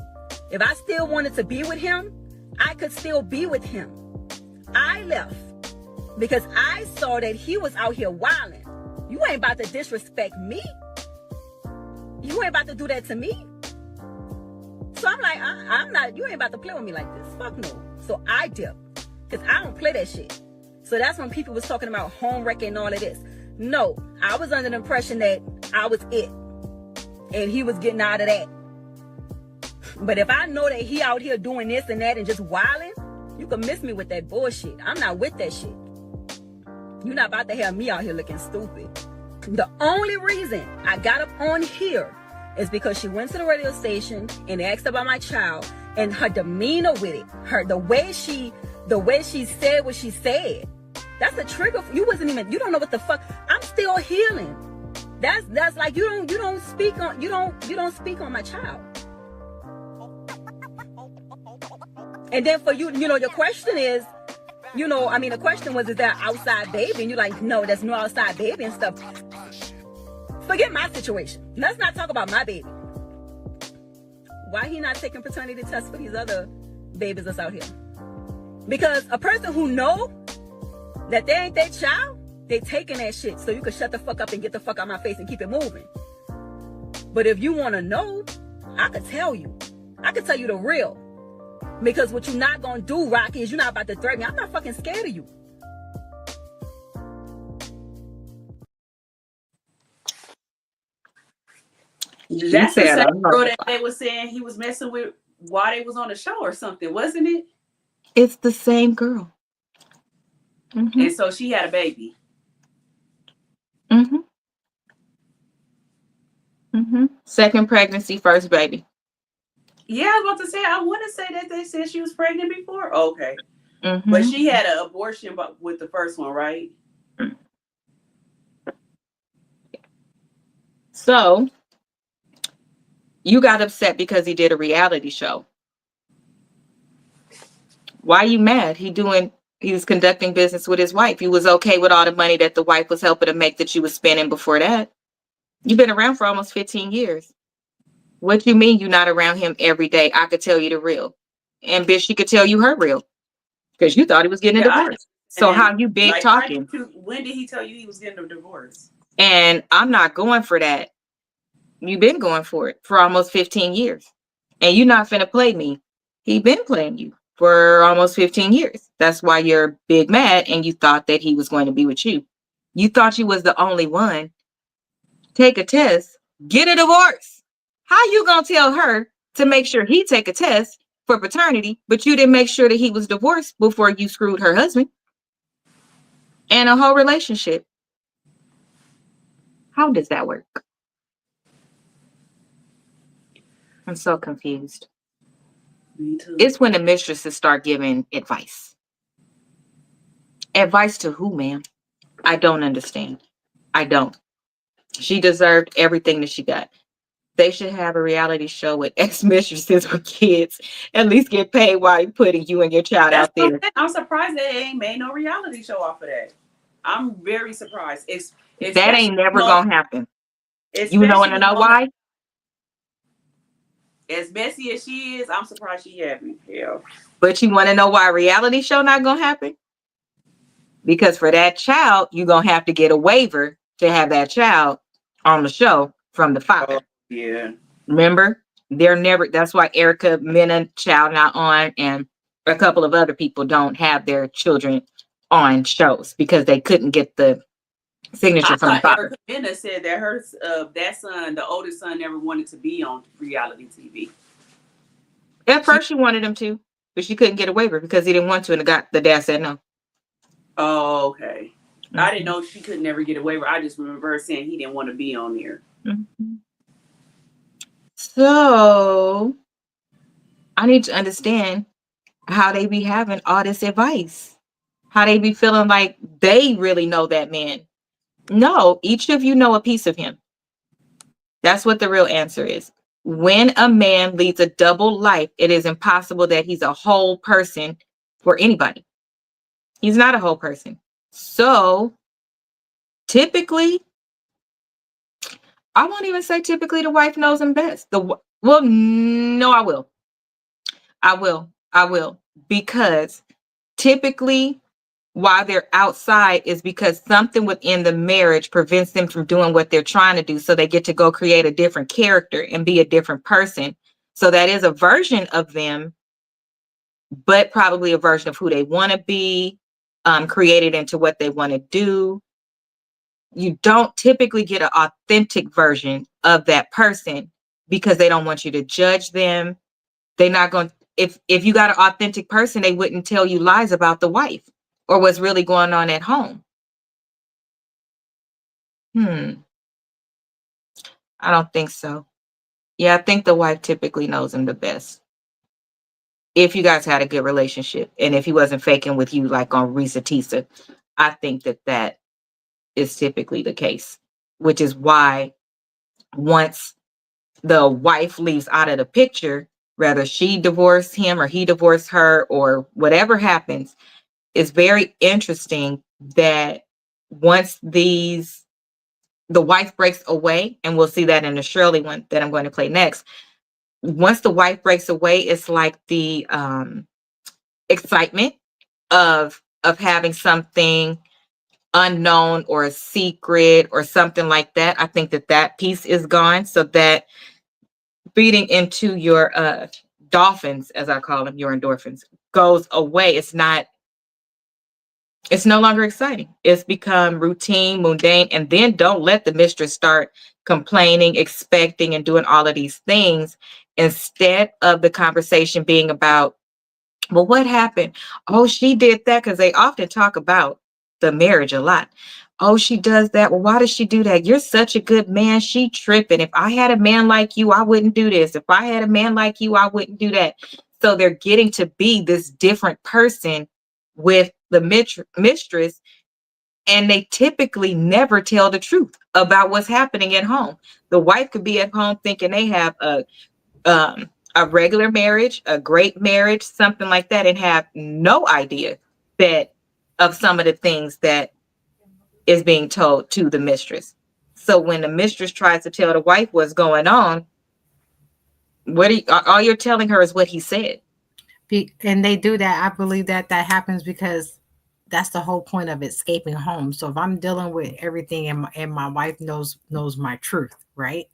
If I still wanted to be with him, I could still be with him. I left because I saw that he was out here wilding. You ain't about to disrespect me. You ain't about to do that to me. So I'm like, I'm not, you ain't about to play with me like this. Fuck no. So I dipped. Because I don't play that shit. So that's when people was talking about home wrecking and all of this. No, I was under the impression that I was it. And he was getting out of that. But if I know that he out here doing this and that and just wilding, you can miss me with that bullshit. I'm not with that shit. You're not about to have me out here looking stupid. The only reason I got up on here is because she went to the radio station and asked about my child, and her demeanor with it, the way she said what she said. That's a trigger. You don't know what the fuck. I'm still healing. That's like you don't speak on my child. And then for you, your question is, the question was, is there outside baby? And you're like, no, there's no outside baby and stuff. Forget my situation. Let's not talk about my baby. Why he not taking paternity tests for these other babies that's out here? Because a person who know that they ain't their child, they taking that shit. So you can shut the fuck up and get the fuck out my face and keep it moving. But if you want to know, I could tell you. I could tell you the real. Because what you're not going to do, Rocky, is you're not about to threaten me. I'm not fucking scared of you. That's the same girl that they was saying he was messing with while they was on the show or something, wasn't it? It's the same girl. Mm-hmm. And so she had a baby. Mm-hmm. Mm-hmm. Second pregnancy, first baby. Yeah, I was about to say, I want to say that they said she was pregnant before. Okay. Mm-hmm. But she had an abortion with the first one, right? So you got upset because he did a reality show. Why are you mad? He was conducting business with his wife. You was okay with all the money that the wife was helping to make that you was spending before that. You've been around for almost 15 years. What you mean you're not around him every day? I could tell you the real. And bitch, she could tell you her real. Because you thought he was getting a divorce. So how you big talking? When did he tell you he was getting a divorce? And I'm not going for that. You've been going for it for almost 15 years. And you're not finna play me. He been playing you for almost 15 years. That's why you're big mad and you thought that he was going to be with you. You thought you was the only one. Take a test. Get a divorce. How you gonna tell her to make sure he take a test for paternity, but you didn't make sure that he was divorced before you screwed her husband and a whole relationship? How does that work? I'm so confused. Me too. It's when the mistresses start giving advice. Advice to who, ma'am? I don't understand. I don't. She deserved everything that she got. They should have a reality show with ex-mistresses with kids. At least get paid while you're putting you and your child out there. I'm surprised they ain't made no reality show off of that. I'm very surprised. That ain't never gonna happen. You want to know why? As messy as she is, I'm surprised she haven't. Hell. But you want to know why a reality show not gonna happen? Because for that child, you're gonna have to get a waiver to have that child on the show from the father. Oh, yeah. Remember? They're never, that's why Erica Mena child not on, and a couple of other people don't have their children on shows because they couldn't get the signature I from the thought father. Erica Mena said that her that son, the oldest son, never wanted to be on reality TV. At first she wanted him to, but she couldn't get a waiver because he didn't want to, and the dad said no. Oh, okay. I didn't know she could never get a waiver. I just remember her saying he didn't want to be on there. So I need to understand how they be having all this advice, how they be feeling like they really know that man. No, each of you know a piece of him. That's what the real answer is. When a man leads a double life, it is impossible that he's a whole person for anybody. He's not a whole person. So typically, I won't even say typically the wife knows him best. Well, no, I will. Because typically while they're outside is because something within the marriage prevents them from doing what they're trying to do. So they get to go create a different character and be a different person. So that is a version of them, but probably a version of who they want to be, created into what they want to do. You don't typically get an authentic version of that person because they don't want you to judge them. They're not going, if you got an authentic person, they wouldn't tell you lies about the wife or what's really going on at home. I don't think so. Yeah, I think the wife typically knows him the best. If you guys had a good relationship and if he wasn't faking with you like on Risa Tisa, I think that is typically the case, which is why once the wife leaves out of the picture, whether she divorced him or he divorced her or whatever happens, it's very interesting that once the wife breaks away, and we'll see that in the Shirley one that I'm going to play next. Once the wife breaks away, it's like the excitement of having something unknown or a secret or something like that. I think that piece is gone. So that feeding into your dolphins, as I call them, your endorphins, goes away. It's no longer exciting. It's become routine, mundane, and then don't let the mistress start complaining, expecting, and doing all of these things instead of the conversation being about, well, what happened? Oh, she did that, because they often talk about the marriage a lot. Oh, she does that. Well, why does she do that? You're such a good man. She tripping. If I had a man like you, I wouldn't do this. If I had a man like you, I wouldn't do that. So they're getting to be this different person with the mistress, and they typically never tell the truth about what's happening at home. The wife could be at home thinking they have a regular marriage, a great marriage, something like that, and have no idea that of some of the things that is being told to the mistress. So when the mistress tries to tell the wife what's going on, all you're telling her is what he said. And they do that. I believe that happens because that's the whole point of escaping home. So if I'm dealing with everything and my wife knows my truth, right?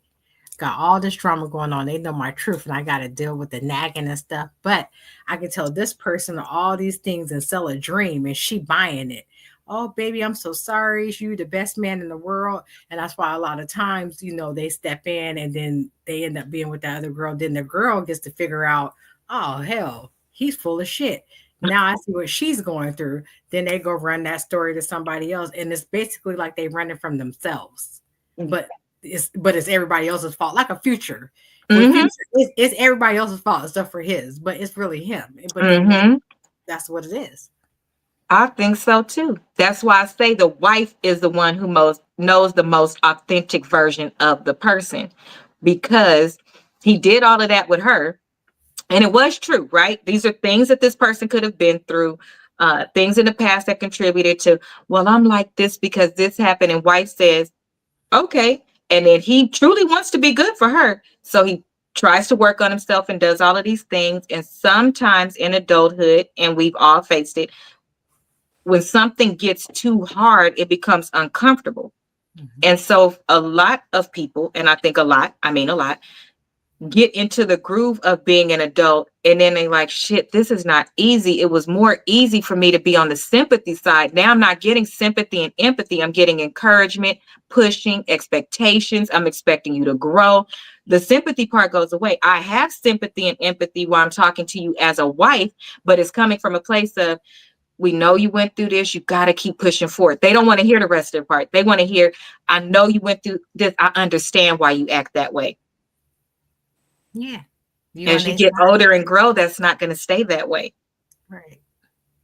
Got all this drama going on. They know my truth, and I got to deal with the nagging and stuff. But I can tell this person all these things and sell a dream, and she buying it. Oh, baby, I'm so sorry. You're the best man in the world. And that's why a lot of times, they step in and then they end up being with that other girl. Then the girl gets to figure out, oh, hell, he's full of shit. Now I see what she's going through. Then they go run that story to somebody else. And it's basically like they run it from themselves. But it's everybody else's fault, like a Future. Future, it's everybody else's fault except for his, but it's really him. But that's what it is. I think so too. That's why I say the wife is the one who knows the most authentic version of the person, because he did all of that with her. And it was true, right? These are things that this person could have been through. things in the past that contributed to, well, I'm like this because this happened. And wife says, okay. And then he truly wants to be good for her. So he tries to work on himself and does all of these things. And sometimes in adulthood, and we've all faced it, when something gets too hard, it becomes uncomfortable. And so a lot of people, and I think I mean a lot, get into the groove of being an adult, and then they like, shit, this is not easy. It was more easy for me to be on the sympathy side. Now I'm not getting sympathy and empathy. I'm getting encouragement, pushing, expectations. I'm expecting you to grow. The sympathy part goes away. I have sympathy and empathy while I'm talking to you as a wife, but it's coming from a place of, we know you went through this. You got to keep pushing forward. They don't want to hear the rest of the part. They want to hear, I know you went through this. I understand why you act that way. Yeah. As you get older and grow, that's not going to stay that way. Right.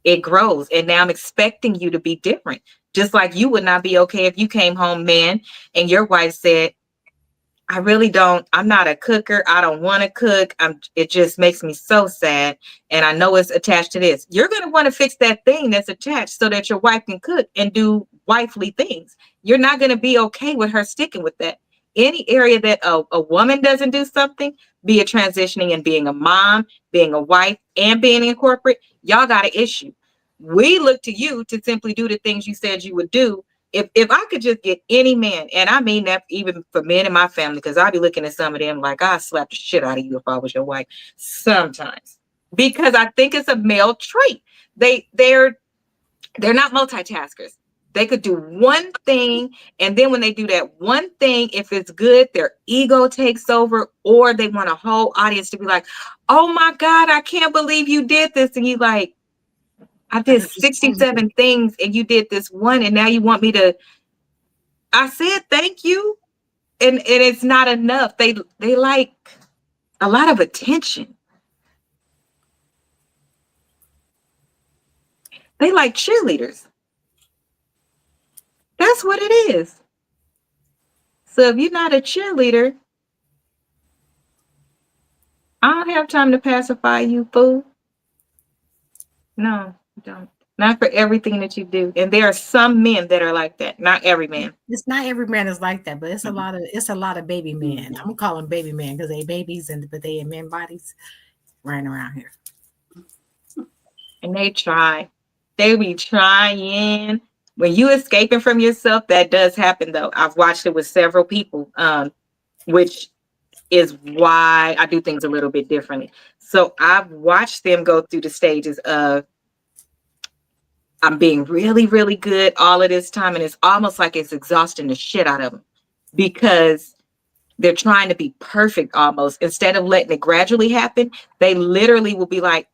It grows. And now I'm expecting you to be different. Just like you would not be okay if you came home, man, and your wife said, I really don't, I'm not a cooker. I don't want to cook. It just makes me so sad. And I know it's attached to this. You're going to want to fix that thing that's attached so that your wife can cook and do wifely things. You're not going to be okay with her sticking with that. Any area that a woman doesn't do something, be it transitioning and being a mom, being a wife, and being in corporate, y'all got an issue. We look to you to simply do the things you said you would do. If I could just get any man, and I mean that even for men in my family, because I'd be looking at some of them like, I'd slap the shit out of you if I was your wife sometimes, because I think it's a male trait. They're not multitaskers. They could do one thing, and then when they do that one thing, if it's good, their ego takes over, or they want a whole audience to be like, oh my God, I can't believe you did this. And you like, I did 67 things and you did this one, and now you want me to, I said thank you. And it's not enough. They like a lot of attention. They like cheerleaders. That's what it is. So if you're not a cheerleader, I don't have time to pacify you, fool. No, I don't. Not for everything that you do. And there are some men that are like that. Not every man. It's not every man is like that, but it's a lot of baby men. I'm gonna call them baby men because they babies but they in men bodies running around here. And they try. They be trying. When you escaping from yourself, that does happen though. I've watched it with several people, which is why I do things a little bit differently. So I've watched them go through the stages of, I'm being really, really good all of this time. And it's almost like it's exhausting the shit out of them because they're trying to be perfect almost. Instead of letting it gradually happen, they literally will be like,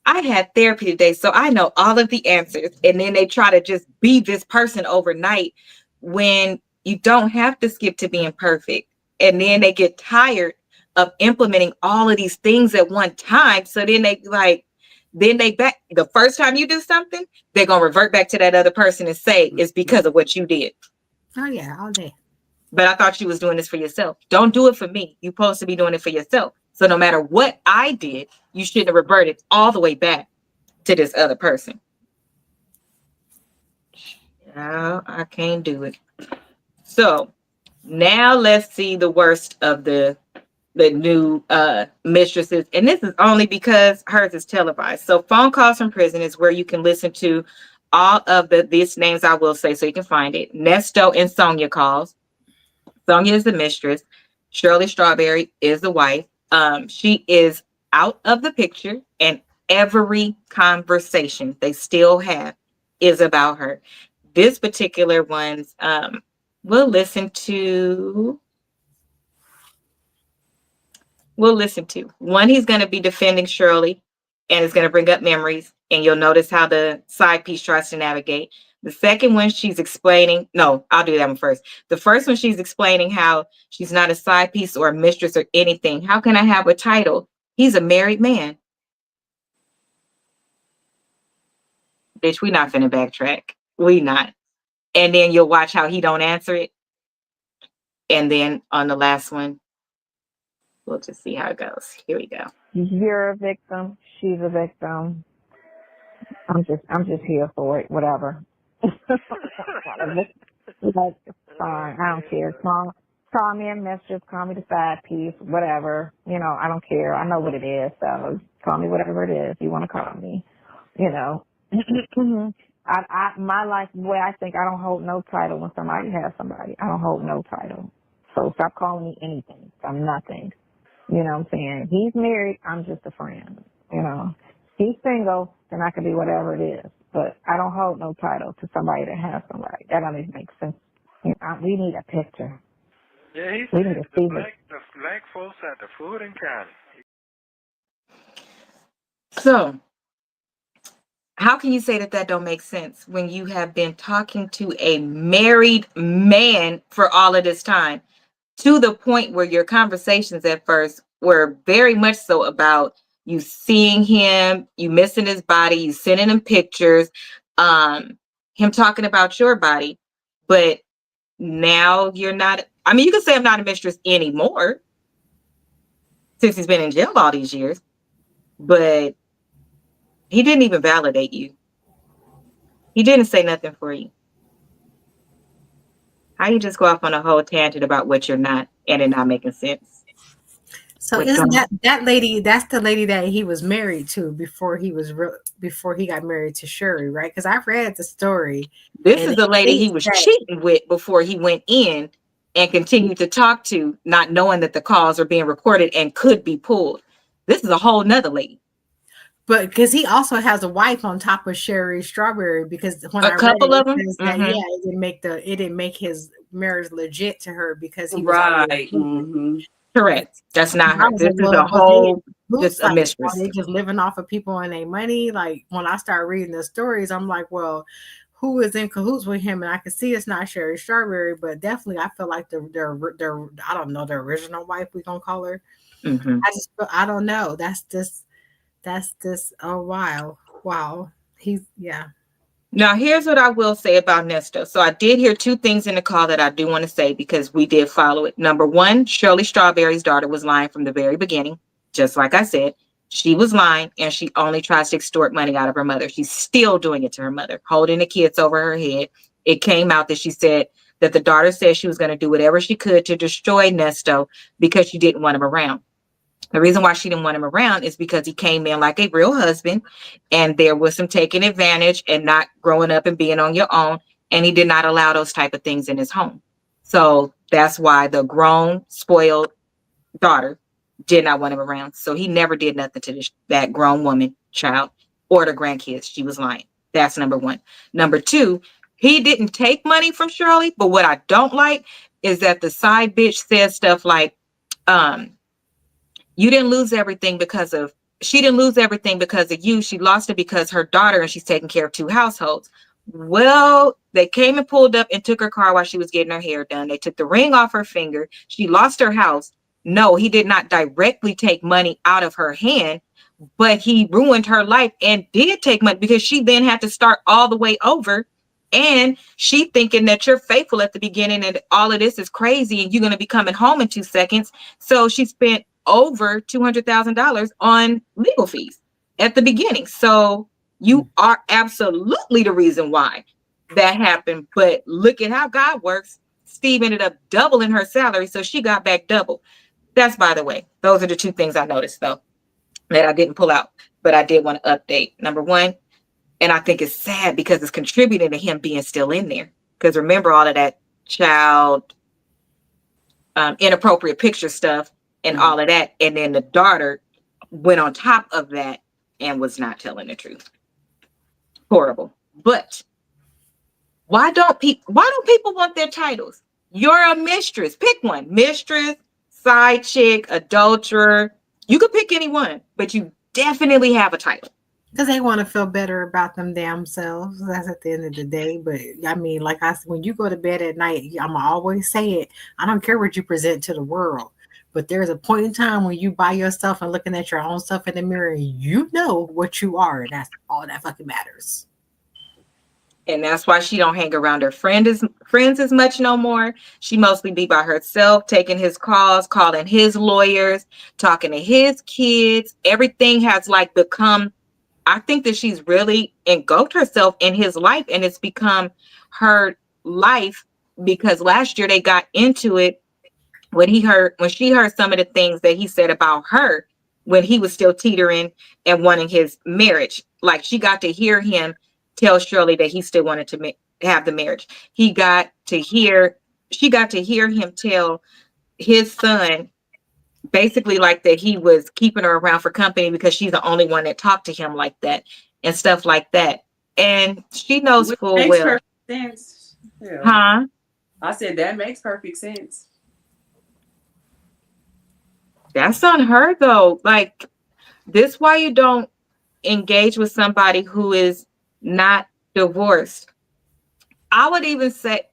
I had therapy today, so I know all of the answers. And then they try to just be this person overnight when you don't have to skip to being perfect. And then they get tired of implementing all of these things at one time. So then the first time you do something, they're going to revert back to that other person and say it's because of what you did. Oh yeah, all day. But I thought you was doing this for yourself. Don't do it for me. You're supposed to be doing it for yourself. So no matter what I did, you shouldn't have reverted all the way back to this other person. No, I can't do it. So now let's see the worst of the new mistresses. And this is only because hers is televised. So phone calls from prison is where you can listen to all of these names I will say so you can find it. Nesto and Sonia calls. Sonia is the mistress. Shirley Strawberry is the wife. She is out of the picture, and every conversation they still have is about her. This particular one's we'll listen to. One, he's going to be defending Shirley and it's going to bring up memories, and you'll notice how the side piece tries to navigate. The second one, she's explaining. No, I'll do that one first. The first one, she's explaining how she's not a side piece or a mistress or anything. How can I have a title? He's a married man. Bitch, we not finna backtrack. We not. And then you'll watch how he don't answer it. And then on the last one, we'll just see how it goes. Here we go. You're a victim. She's a victim. I'm just here for it, whatever. Like, fine, I don't care. Call me a mistress, call me the side piece, whatever. You know, I don't care. I know what it is, so call me whatever it is you want to call me. You know, my life, the way I think, I don't hold no title when somebody has somebody. I don't hold no title. So stop calling me anything. I'm nothing. You know what I'm saying? He's married. I'm just a friend. You know, he's single, then I can be whatever it is. But I don't hold no title to somebody that has somebody. That don't even make sense. You know, we need a picture. Yeah, he We said need to see the black folks at the food and county. So how can you say that don't make sense when you have been talking to a married man for all of this time, to the point where your conversations at first were very much so about you seeing him, you missing his body, you sending him pictures, him talking about your body, but now you're not. I mean, you can say I'm not a mistress anymore since he's been in jail all these years, but he didn't even validate you. He didn't say nothing for you. How you just go off on a whole tangent about what you're not and it not making sense? So isn't that lady? That's the lady that he was married to before he got married to Shirley, right? Because I've read the story. This is the lady he was cheating with before he went in and continued to talk to, not knowing that the calls are being recorded and could be pulled. This is a whole nother lady. But because he also has a wife on top of Sherry Strawberry, because when I read it, it says that it didn't make his marriage legit to her because he was right. Mm-hmm. Correct. That's not her. This is a whole just a mistress. Are they just living off of people and their money? Like when I start reading the stories, I'm like, well, who is in cahoots with him? And I can see it's not Sherry Strawberry, but definitely I feel like their I don't know, the original wife, we're gonna call her. Mm-hmm. I don't know. That's just oh wow. Now here's what I will say about Nesto. So I did hear two things in the call that I do want to say because we did follow it. Number one, Shirley Strawberry's daughter was lying from the very beginning. Just like I said, she was lying and she only tries to extort money out of her mother. She's still doing it to her mother, holding the kids over her head. It came out that she said that the daughter said she was going to do whatever she could to destroy Nesto because she didn't want him around. The reason why she didn't want him around is because he came in like a real husband and there was some taking advantage and not growing up and being on your own. And he did not allow those type of things in his home. So that's why the grown, spoiled daughter did not want him around. So he never did nothing to that grown woman, child, or the grandkids. She was lying. That's number one. Number two, he didn't take money from Shirley. But what I don't like is that the side bitch says stuff like, she didn't lose everything because of you. She lost it because her daughter, and she's taking care of two households. Well, they came and pulled up and took her car while she was getting her hair done. They took the ring off her finger. She lost her house. No, he did not directly take money out of her hand, but he ruined her life and did take money because she then had to start all the way over. And she thinking that you're faithful at the beginning and all of this is crazy and you're going to be coming home in 2 seconds. So she spent over $200,000 on legal fees at the beginning. So you are absolutely the reason why that happened. But look at how God works. Steve ended up doubling her salary, so she got back double. That's, by the way, those are the two things I noticed, though, that I didn't pull out, but I did want to update. Number one, and I think it's sad because it's contributing to him being still in there. Because remember all of that child inappropriate picture stuff and all of that. And then the daughter went on top of that and was not telling the truth. Horrible. But why don't people want their titles? You're a mistress. Pick one. Mistress, side chick, adulterer. You could pick any one, but you definitely have a title. Because they want to feel better about them damn selves. That's at the end of the day. But I mean, like I said, when you go to bed at night, I'm always say it. I don't care what you present to the world. But there's a point in time when you by yourself and looking at your own stuff in the mirror, you know what you are. And that's all that fucking matters. And that's why she don't hang around her friends as much no more. She mostly be by herself, taking his calls, calling his lawyers, talking to his kids. Everything has like become I think that she's really engulfed herself in his life, and it's become her life, because last year they got into it when she heard some of the things that he said about her when he was still teetering and wanting his marriage. Like, she got to hear him tell Shirley that he still wanted to have the marriage. She got to hear him tell his son basically like that he was keeping her around for company because she's the only one that talked to him like that and stuff like that. And she knows Which full makes well. perfect sense. Yeah. Huh? I said that makes perfect sense. That's on her though. Like, this why you don't engage with somebody who is not divorced. I would even say,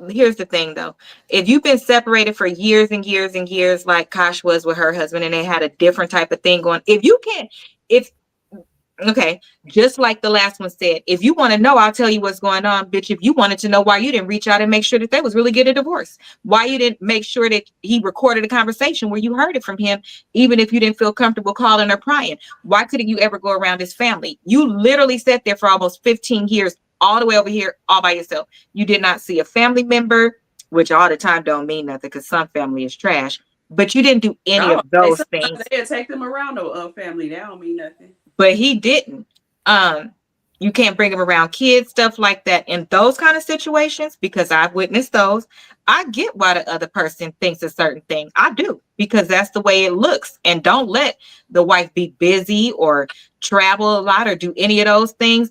here's the thing though. If you've been separated for years and years and years, like Kosh was with her husband, and they had a different type of thing going, okay, just like the last one said, if you want to know, I'll tell you what's going on, bitch. If you wanted to know why you didn't reach out and make sure that they was really getting a divorce, why you didn't make sure that he recorded a conversation where you heard it from him, even if you didn't feel comfortable calling or prying, why couldn't you ever go around his family? You literally sat there for almost 15 years, all the way over here, all by yourself. You did not see a family member, which all the time don't mean nothing because some family is trash, but you didn't do any of those things. They'll take them around a family. That don't mean nothing. But he didn't. You can't bring him around kids, stuff like that. In those kind of situations, because I've witnessed those, I get why the other person thinks a certain thing. I do, because that's the way it looks. And don't let the wife be busy or travel a lot or do any of those things.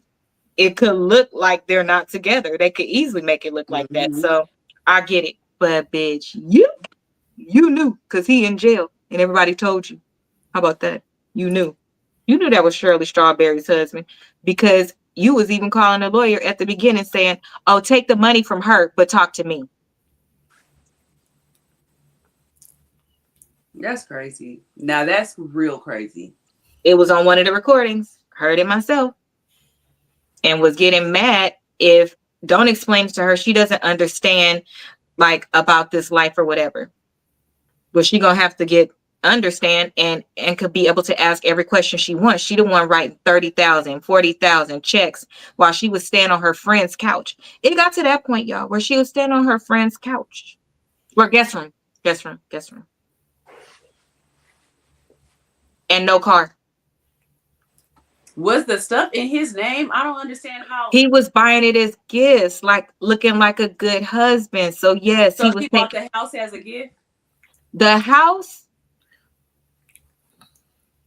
It could look like they're not together. They could easily make it look like that. So I get it. But bitch, you knew because he in jail and everybody told you. How about that? You knew. You knew that was Shirley Strawberry's husband, because you was even calling a lawyer at the beginning saying, oh, take the money from her, but talk to me. That's crazy. Now that's real crazy. It was on one of the recordings. Heard it myself. And was getting mad if don't explain to her. She doesn't understand like about this life or whatever. But she gonna have to understand and could be able to ask every question she wants. She the one writing 30,000, 40,000 checks while she was staying on her friend's couch. It got to that point, y'all, where she was standing on her friend's couch. Or guest room. And no car. Was the stuff in his name? I don't understand how he was buying it as gifts, like looking like a good husband. So yes, so he was bought the house as a gift. The house.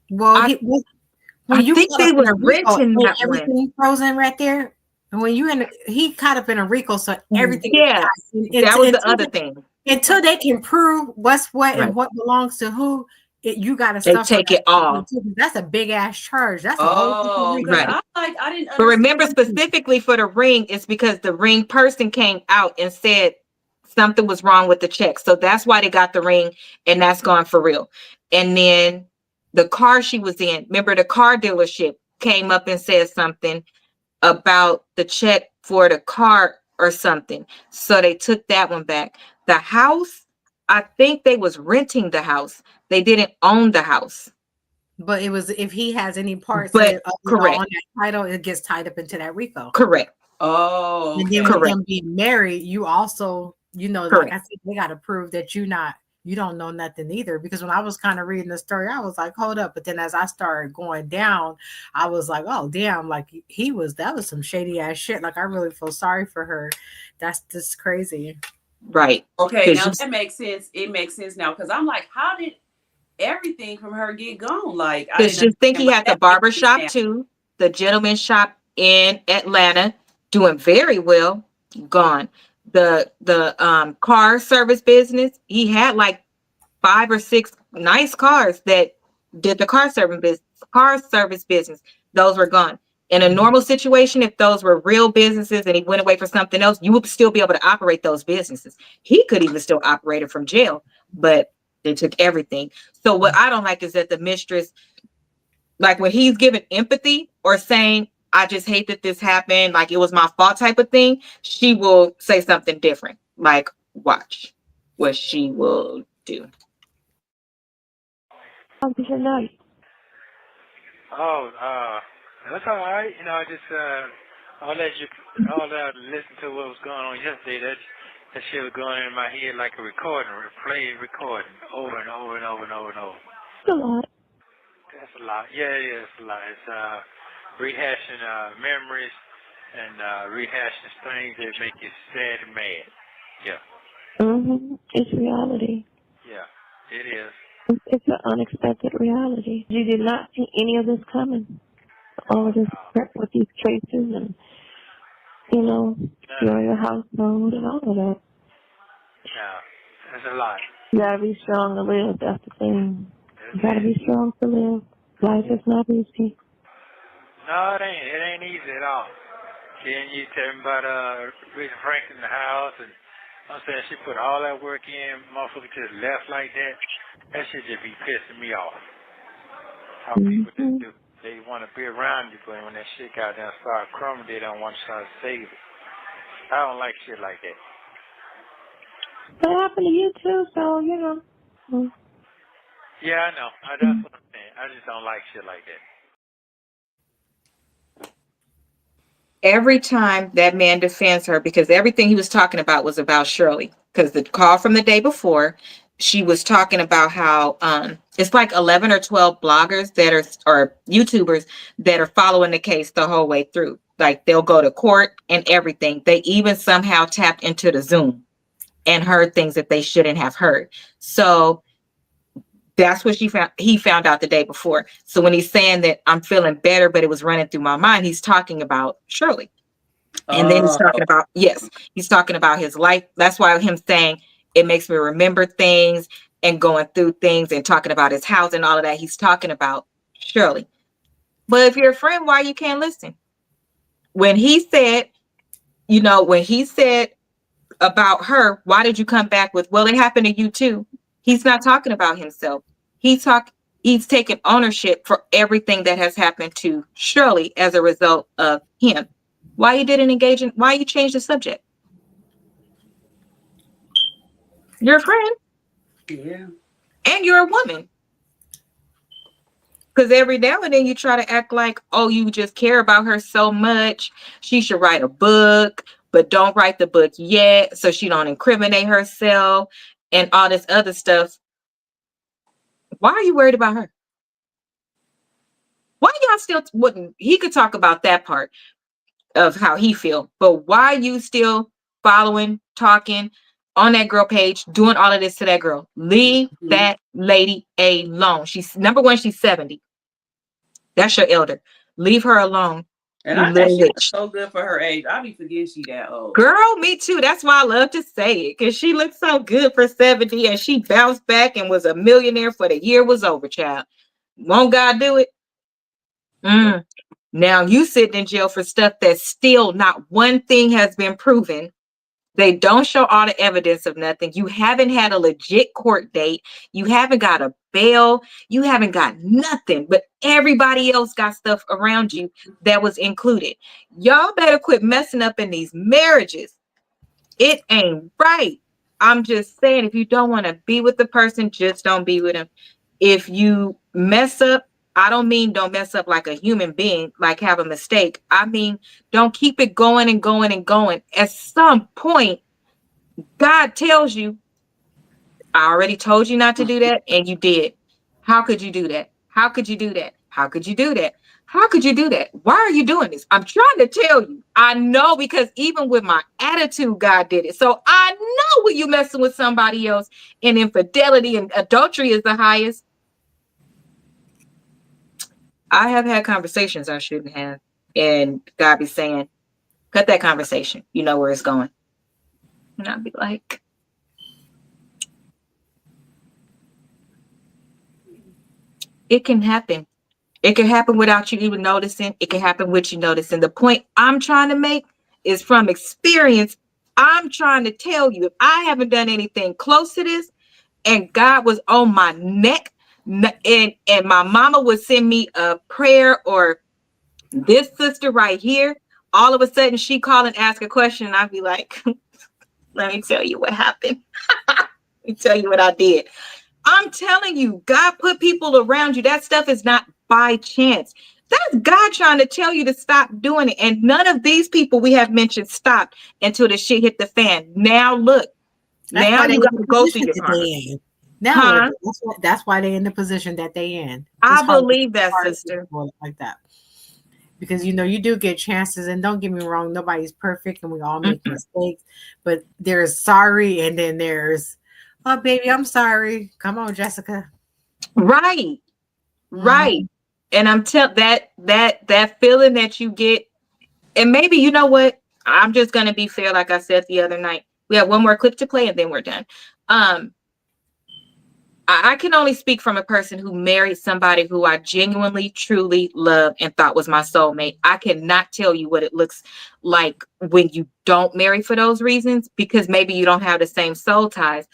Well, I think they was renting that everything frozen right there. And when you he caught up in a RICO, so everything. Yeah, that was the other thing. Until they can prove what's what and what belongs to who, you got to they take it all. That's a big ass charge. That's right. I didn't. But remember, specifically for the ring, it's because the ring person came out and said something was wrong with the check, so that's why they got the ring, and that's gone for real. And then the car she was in, remember the car dealership came up and said something about the check for the car or something. So they took that one back. The house, I think they was renting the house. They didn't own the house. But it was, if he has any parts correct. On that title, it gets tied up into that RICO. Correct. Oh, okay. And then with them being married, you also, like I said, they got to prove that you don't know nothing either. Because when I was kind of reading the story, I was like, hold up. But then as I started going down, I was like, oh, damn, like that was some shady ass shit. Like, I really feel sorry for her. That's just crazy. Right. Okay. Now that makes sense. It makes sense now. Cause I'm like, how did everything from her get gone? Like, I just think he had the barber shop too, the gentleman shop in Atlanta, doing very well, gone. The car service business, he had like 5 or 6 nice cars that did the car service business. Those were gone. In a normal situation, if those were real businesses and he went away for something else, you would still be able to operate those businesses. He could even still operate it from jail, but they took everything. So what I don't like is that the mistress, like when he's giving empathy or saying, I just hate that this happened, like it was my fault type of thing, she will say something different. Like, watch what she will do. Oh, that's all right. You know, I just all that listen to what was going on yesterday. That shit was going in my head like a recording, recording over and over and over and over and over. It's a lot. That's a lot. Yeah, it's a lot. It's rehashing memories and rehashing things that make you sad and mad. Yeah. It's reality. Yeah, it is. It's an unexpected reality. You did not see any of this coming. All of this prep with these traces and, you know, your household and all of that. Yeah, that's a lot. You gotta be strong to live, that's the thing. You gotta be strong to live. Life is not easy. No, it ain't. It ain't easy at all. Then you tell me about Rita Frank in the house, and I'm saying she put all that work in, motherfucker just left like that. That shit just be pissing me off. How people just do. They want to be around you, but when that shit got down and start crumbling, they don't want to try to save it. I don't like shit like that. That happened to you too, so, you know. Yeah, I know. That's what I'm saying. I just don't like shit like that. Every time that man defends her, because everything he was talking about was about Shirley, because the call from the day before, she was talking about how it's like 11 or 12 bloggers that are, or YouTubers that are following the case the whole way through. Like they'll go to court and everything. They even somehow tapped into the Zoom and heard things that they shouldn't have heard. So that's what he found out the day before. So when he's saying that I'm feeling better, but it was running through my mind, he's talking about Shirley. And then he's talking about, he's talking about his life. That's why him saying it makes me remember things and going through things and talking about his house and all of that. He's talking about Shirley. But if you're a friend, why you can't listen? When he said, when he said about her, why did you come back with, well, it happened to you too? He's not talking about himself. He's taking ownership for everything that has happened to Shirley as a result of him. Why you didn't engage in, why you changed the subject? You're a friend. Yeah. And you're a woman. Because every now and then you try to act like, oh, you just care about her so much. She should write a book, but don't write the book yet so she don't incriminate herself and all this other stuff. Why are you worried about her? Why y'all still wouldn't? He could talk about that part of how he feel, but why you still following, talking on that girl page, doing all of this to that girl? Leave that lady alone. She's number one, she's 70. That's your elder. Leave her alone. And I think she looks so good for her age. I be forgetting she that old. Girl, me too. That's why I love to say it, because she looks so good for 70, and she bounced back and was a millionaire for the year was over, child. Won't God do it? Now you sitting in jail for stuff that still not one thing has been proven. They don't show all the evidence of nothing. You haven't had a legit court date. You haven't got a bail. You haven't got nothing, but everybody else got stuff around you that was included. Y'all better quit messing up in these marriages. It ain't right. I'm just saying, if you don't want to be with the person, just don't be with them. If you mess up, I don't mean don't mess up like a human being, like have a mistake. I mean, don't keep it going and going and going. At some point, God tells you, I already told you not to do that, and you did. How could you do that? How could you do that? How could you do that? How could you do that? Why are you doing this? I'm trying to tell you. I know, because even with my attitude, God did it. So I know when you messing with somebody else and infidelity and adultery is the highest. I have had conversations I shouldn't have. And God be saying, cut that conversation. You know where it's going. And I'd be like, it can happen. It can happen without you even noticing. It can happen with you noticing. The point I'm trying to make is from experience. I'm trying to tell you, if I haven't done anything close to this and God was on my neck and my mama would send me a prayer, or this sister right here, all of a sudden she call and ask a question and I'd be like, let me tell you what happened. Let me tell you what I did. I'm telling you, God put people around you. That stuff is not by chance. That's God trying to tell you to stop doing it. And none of these people we have mentioned stopped until the shit hit the fan. Now look, That's now why they you in got the to go through position your that karma. they in. Now Huh? look, that's why they in the position that they in. I It's hard believe that, sister. like that. Because you do get chances, and don't get me wrong, nobody's perfect and we all make Mhm. mistakes, but there's sorry and then there's, oh baby, I'm sorry. Come on, Jessica. Right. Right. And I'm that feeling that you get, and maybe you know what? I'm just gonna be fair, like I said the other night. We have one more clip to play and then we're done. I can only speak from a person who married somebody who I genuinely, truly love and thought was my soulmate. I cannot tell you what it looks like when you don't marry for those reasons, because maybe you don't have the same soul ties.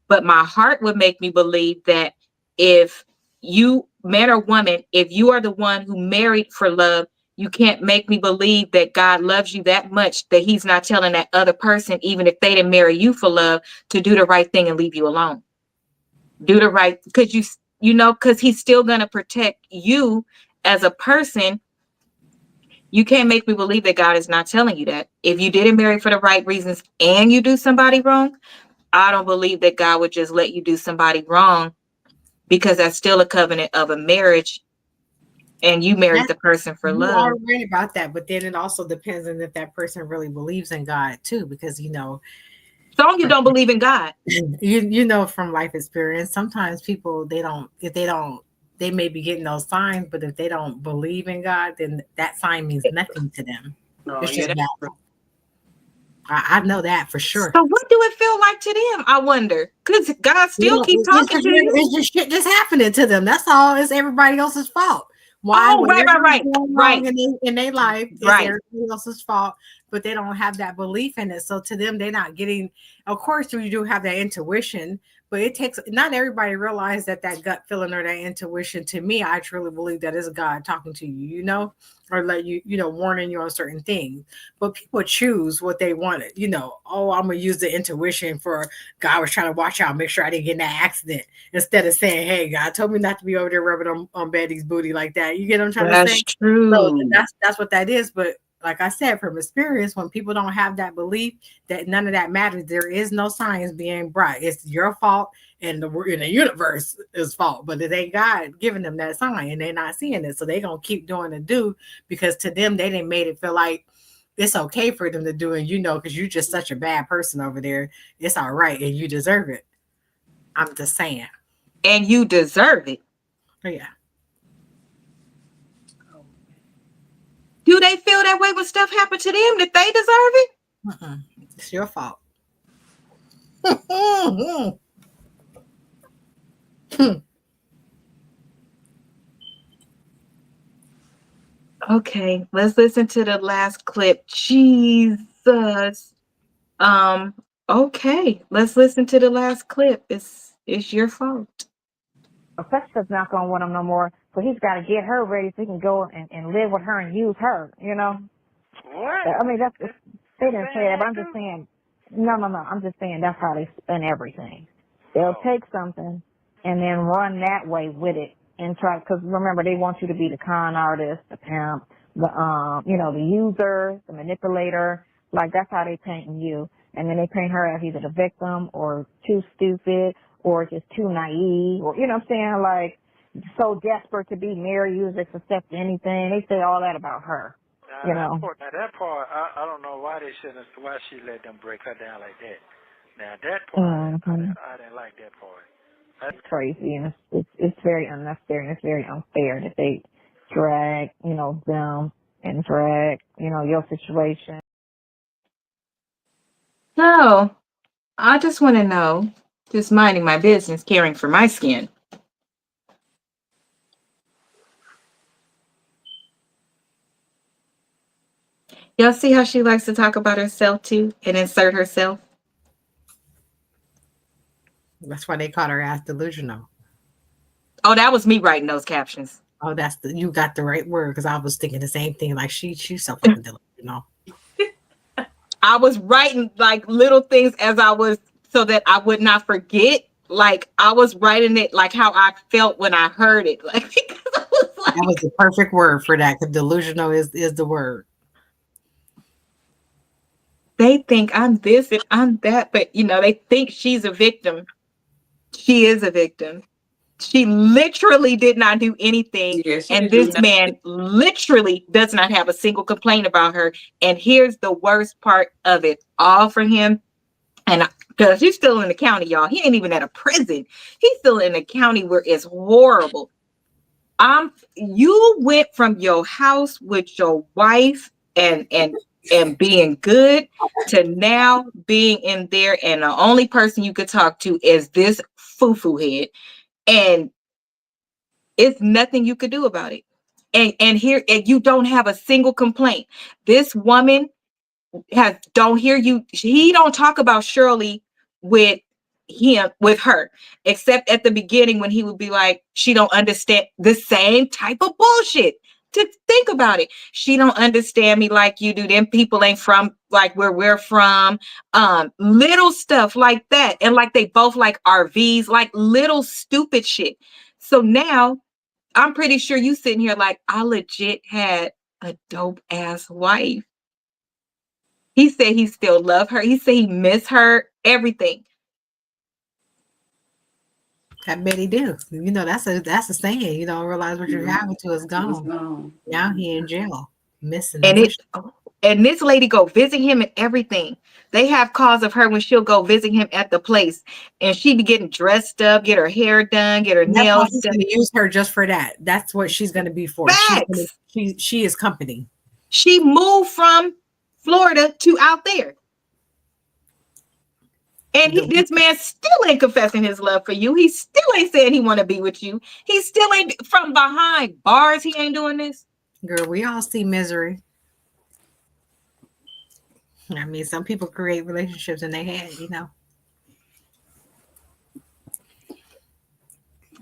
But my heart would make me believe that if you, man or woman, if you are the one who married for love, you can't make me believe that God loves you that much that he's not telling that other person, even if they didn't marry you for love, to do the right thing and leave you alone. Do the right, because because he's still going to protect you as a person. You can't make me believe that God is not telling you that. If you didn't marry for the right reasons and you do somebody wrong, I don't believe that God would just let you do somebody wrong, because that's still a covenant of a marriage and you married the person for You love. are right about that, but then it also depends on if that person really believes in God too, because So you don't believe in God. you know from life experience, sometimes people they may be getting those signs, but if they don't believe in God, then that sign means nothing to them. No, It's yeah, just bad. I know that for sure. So what do it feel like to them? I wonder, because God still keep talking to you. It's just shit just happening to them. That's all. It's everybody else's fault. Why? Oh, right. Going Right. wrong in their life, it's Right. everybody else's fault, but they don't have that belief in it. So to them, they're not getting. Of course, you do have that intuition, but it takes. Not everybody realize that gut feeling or that intuition. To me, I truly believe that is God talking to you. Or let you, warning you on certain things. But people choose what they wanted. Oh, I'm gonna use the intuition for God was trying to watch out, make sure I didn't get in that accident. Instead of saying, "Hey, God told me not to be over there rubbing on Betty's booty like that." You get what I'm trying to say? That's true. So that's what that is. But like I said, from experience, when people don't have that belief that none of that matters, there is no science being brought. It's your fault and the universe is fault. But it ain't God giving them that sign, and they're not seeing it, so they gonna keep doing the do, because to them they didn't made it feel like it's okay for them to do it. Because you're just such a bad person over there. It's all right, and you deserve it. I'm just saying. And you deserve it. Yeah. Do they feel that way when stuff happened to them, that they deserve it? It's your fault. Okay, let's listen to the last clip. Jesus. Okay, let's listen to the last clip. It's your fault. Festus not gonna want him no more, so he's got to get her ready so he can go and live with her and use her. What? I mean, they didn't say that, but I'm just saying. No. I'm just saying that's how they spend everything. They'll take something and then run that way with it and try. Because remember, they want you to be the con artist, the pimp, the user, the manipulator. Like that's how they painting you. And then they paint her as either the victim or too stupid or just too naive, or what I'm saying, like so desperate to be married, you just accept anything. They say all that about her. Now that part, I don't know why she let them break her down like that. Now that part, I didn't like that part. That's crazy, and it's very unnecessary, and it's very unfair that they drag, them and drag, your situation. So, I just want to know, just minding my business, caring for my skin. Y'all see how she likes to talk about herself too and insert herself? That's why they call her ass delusional. Oh, that was me writing those captions. Oh, you got the right word, because I was thinking the same thing. Like she's so fucking delusional. I was writing like little things as I was, so that I would not forget. Like I was writing it like how I felt when I heard it. Like because I was That was the perfect word for that, because delusional is the word. They think I'm this and I'm that, but they think she's a victim. She is a victim. She literally did not do anything. Yeah, she And didn't do this nothing. man literally does not have a single complaint about her. And here's the worst part of it all for him. And because he's still in the county, y'all. He ain't even at a prison. He's still in a county where it's horrible. You went from your house with your wife and being good to now being in there, and the only person you could talk to is this foo-foo head, and it's nothing you could do about it. And here, and you don't have a single complaint. This woman don't hear you. He don't talk about Shirley with her, except at the beginning when he would be like, she don't understand the same type of bullshit. To think about it, she don't understand me like you do. Them people ain't from like where we're from. Little stuff like that, and like they both like RVs, like little stupid shit. So now I'm pretty sure you sitting here like, I legit had a dope ass wife. He said he still love her. He said he miss her, everything. I bet he do. That's a saying. You don't realize what you're having till it's gone. Now he in jail, missing. And this lady go visit him and everything. They have calls of her when she'll go visit him at the place, and she be getting dressed up, get her hair done, get her nails He's done. going to use her just for that. That's what she's going to be for. She is company. She moved from Florida to out there. And this man still ain't confessing his love for you. He still ain't saying he want to be with you. He still ain't from behind bars. He ain't doing this. Girl, we all see misery. I mean, some people create relationships in their head,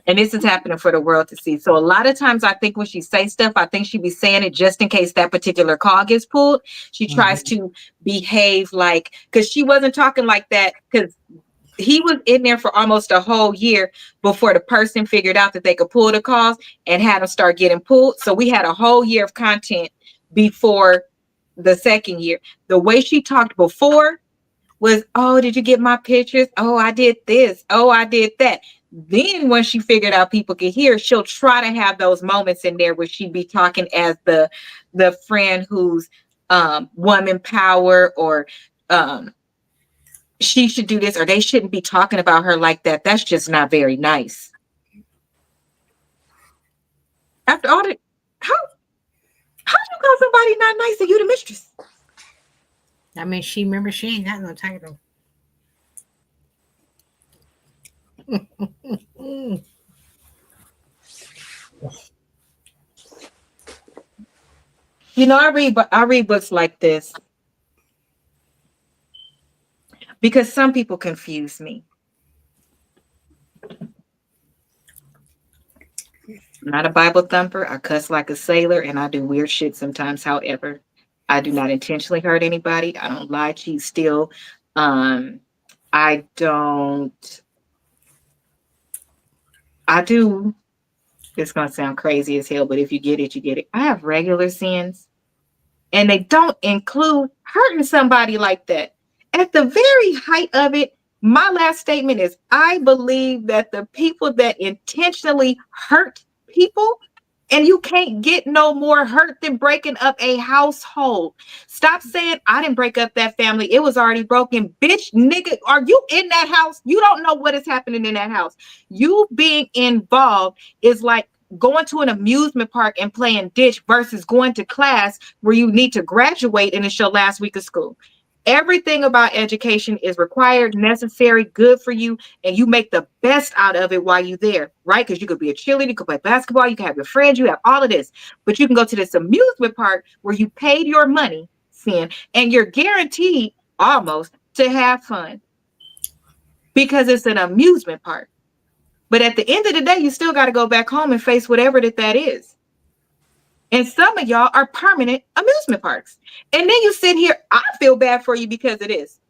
And this is happening for the world to see. So a lot of times I think when she say stuff, I think she be saying it just in case that particular call gets pulled. She tries to behave like, because she wasn't talking like that, because he was in there for almost a whole year before the person figured out that they could pull the calls and had them start getting pulled. So we had a whole year of content before the second year. The way she talked before was, oh, did you get my pictures? Oh, I did this. Oh, I did that. Then when she figured out people could hear, she'll try to have those moments in there where she'd be talking as the friend who's woman power, or she should do this, or they shouldn't be talking about her like that. That's just not very nice. After all that, how you call somebody not nice and you the mistress? I mean, she ain't got no title. I read books like this because some people confuse me. I'm not a Bible thumper. I cuss like a sailor and I do weird shit sometimes. However, I do not intentionally hurt anybody. I don't lie, cheat, steal. I do. It's going to sound crazy as hell, but if you get it, you get it. I have regular sins, and they don't include hurting somebody like that. At the very height of it, my last statement is, I believe that the people that intentionally hurt people, and you can't get no more hurt than breaking up a household. Stop saying, I didn't break up that family. It was already broken. Bitch, nigga, are you in that house? You don't know what is happening in that house. You being involved is like going to an amusement park and playing ditch versus going to class where you need to graduate and it's your last week of school. Everything about education is required, necessary, good for you, and you make the best out of it while you're there, right? Because you could be a cheerleader, you could play basketball, you can have your friends, you have all of this. But you can go to this amusement park where you paid your money, and you're guaranteed almost to have fun because it's an amusement park. But at the end of the day, you still got to go back home and face whatever that is. And some of y'all are permanent amusement parks. And then you sit here, I feel bad for you because it is.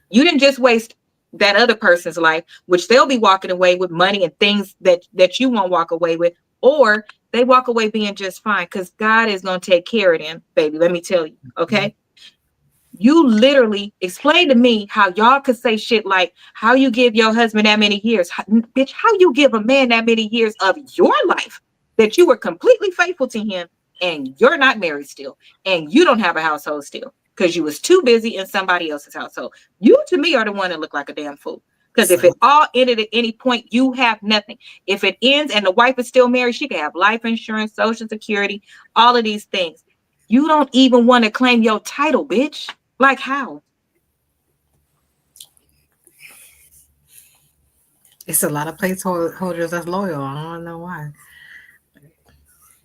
You didn't just waste that other person's life, which they'll be walking away with money and things that you won't walk away with. or they walk away being just fine because God is going to take care of them, baby. Let me tell you. Okay. You literally explain to me how y'all could say shit like how you give your husband that many years. Bitch, how you give a man that many years of your life that you were completely faithful to him and you're not married still and you don't have a household still because you was too busy in somebody else's household. You, to me, are the one that look like a damn fool. Because if it all ended at any point, you have nothing. If it ends and the wife is still married, she can have life insurance, Social Security, all of these things. You don't even want to claim your title, bitch. Like how? It's a lot of placeholders that's loyal. I don't know why.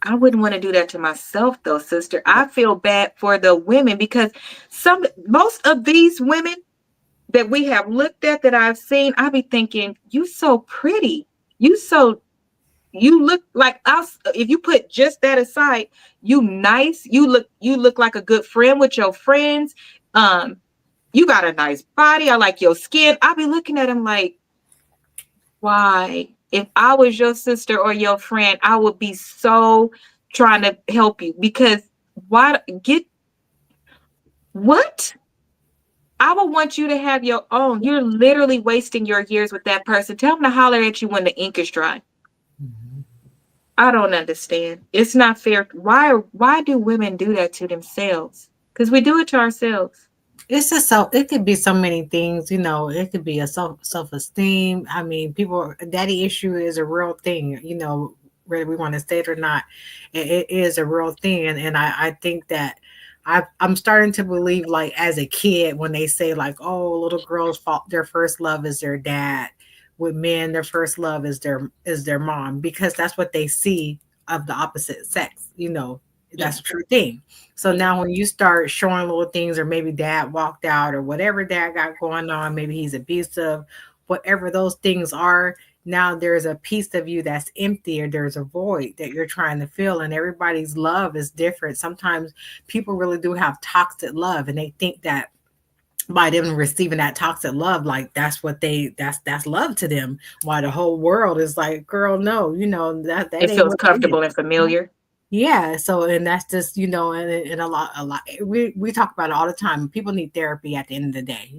I wouldn't want to do that to myself, though, sister. I feel bad for the women because most of these women that we have looked at that I've seen, I be thinking, you so pretty. You look like us. If you put just that aside, you nice. You look like a good friend with your friends. You got a nice body. I like your skin. I'll be looking at him like, why? If I was your sister or your friend, I would be so trying to help you because what? I would want you to have your own. You're literally wasting your years with that person. Tell them to holler at you when the ink is dry. I don't understand. It's not fair. Why do women do that to themselves? Because we do it to ourselves. It's just it could be so many things, it could be a self-esteem. I mean, daddy issue is a real thing, whether we want to say it or not, it is a real thing. And I think that I'm starting to believe, like, as a kid, when they say like, oh, little girls their first love is their dad. With men, their first love is their mom, because that's what they see of the opposite sex, that's a true thing. So now when you start showing little things, or maybe dad walked out or whatever dad got going on, maybe he's abusive, whatever those things are, now there's a piece of you that's empty, or there's a void that you're trying to fill, and everybody's love is different. Sometimes people really do have toxic love, and they think that by them receiving that toxic love, like that's love to them, while the whole world is like, girl, no, that it feels comfortable and familiar. Yeah. So, and that's just, and a lot, we talk about it all the time. People need therapy at the end of the day,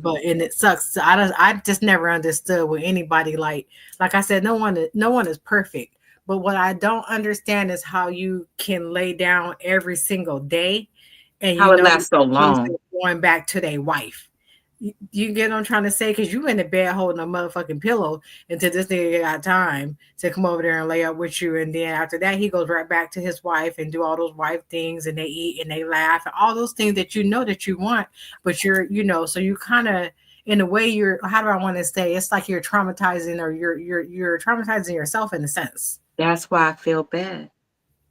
but, and it sucks. So I just never understood with anybody, like I said, no one is perfect, but what I don't understand is how you can lay down every single day and how it lasts so long, going back to their wife. You get what I'm trying to say? Because you in the bed holding a motherfucking pillow until this nigga got time to come over there and lay up with you. And then after that, he goes right back to his wife and do all those wife things, and they eat and they laugh and all those things that that you want. But you're, so you kind of, in a way, how do I want to say? It's like you're traumatizing, or you're traumatizing yourself in a sense. That's why I feel bad.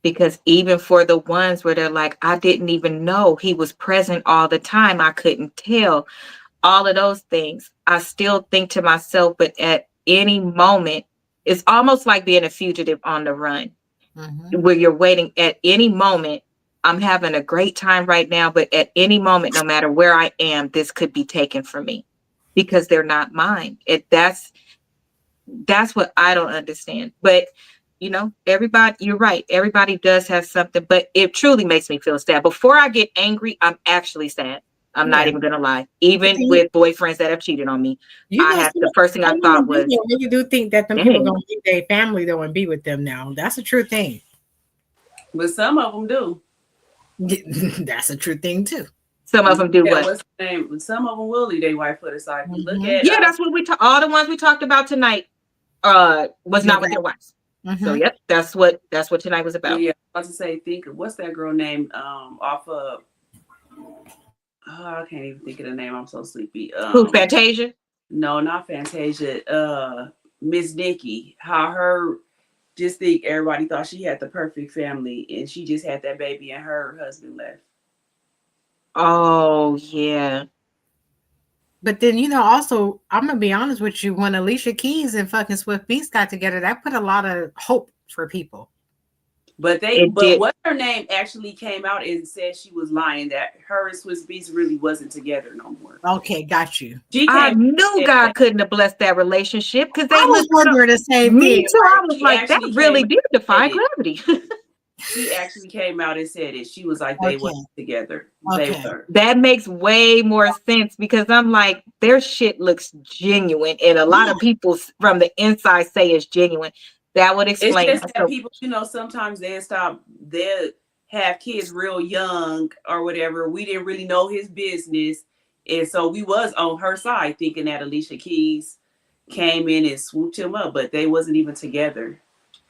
Because even for the ones where they're like, I didn't even know he was present all the time, I couldn't tell. All of those things, I still think to myself, but at any moment, it's almost like being a fugitive on the run, where you're waiting at any moment. I'm having a great time right now, but at any moment, no matter where I am, this could be taken from me because they're not mine. That's what I don't understand. But everybody, you're right. Everybody does have something, but it truly makes me feel sad. Before I get angry, I'm actually sad. I'm not even gonna lie. Even with boyfriends that have cheated on me, the first thing I thought was, I really do think that them people gonna leave their family though and be with them now. That's a true thing. But some of them do. That's a true thing too. Some of them do what? What's the name? Some of them will leave their wife for the side. Look at that's what all the ones we talked about tonight was not with their wives. So yep, that's what tonight was about. Yeah, I was about to say, think of what's that girl name off of. I can't even think of the name. I'm so sleepy. Who, Fantasia? No, not Fantasia. Miss Nikki. How her just think everybody thought she had the perfect family, and she just had that baby, and her husband left. Oh yeah. But then also, I'm gonna be honest with you. When Alicia Keys and fucking Swift Beats got together, that put a lot of hope for people. But what her name actually came out and said she was lying, that her and Swiss Beats really wasn't together no more. Okay, got you. I knew God couldn't have blessed that relationship because they I was wondering the same me thing. too. I was She like, that actually really came did defy and said it. gravity. She actually came out and said it. She was like, they Okay. were together. They Okay. were. That makes way more sense because I'm like, their shit looks genuine, and a lot of people from the inside say it's genuine. That would It's explain just that. that So people, sometimes they'll have kids real young or whatever. We didn't really know his business. And so we was on her side thinking that Alicia Keys came in and swooped him up, but they wasn't even together.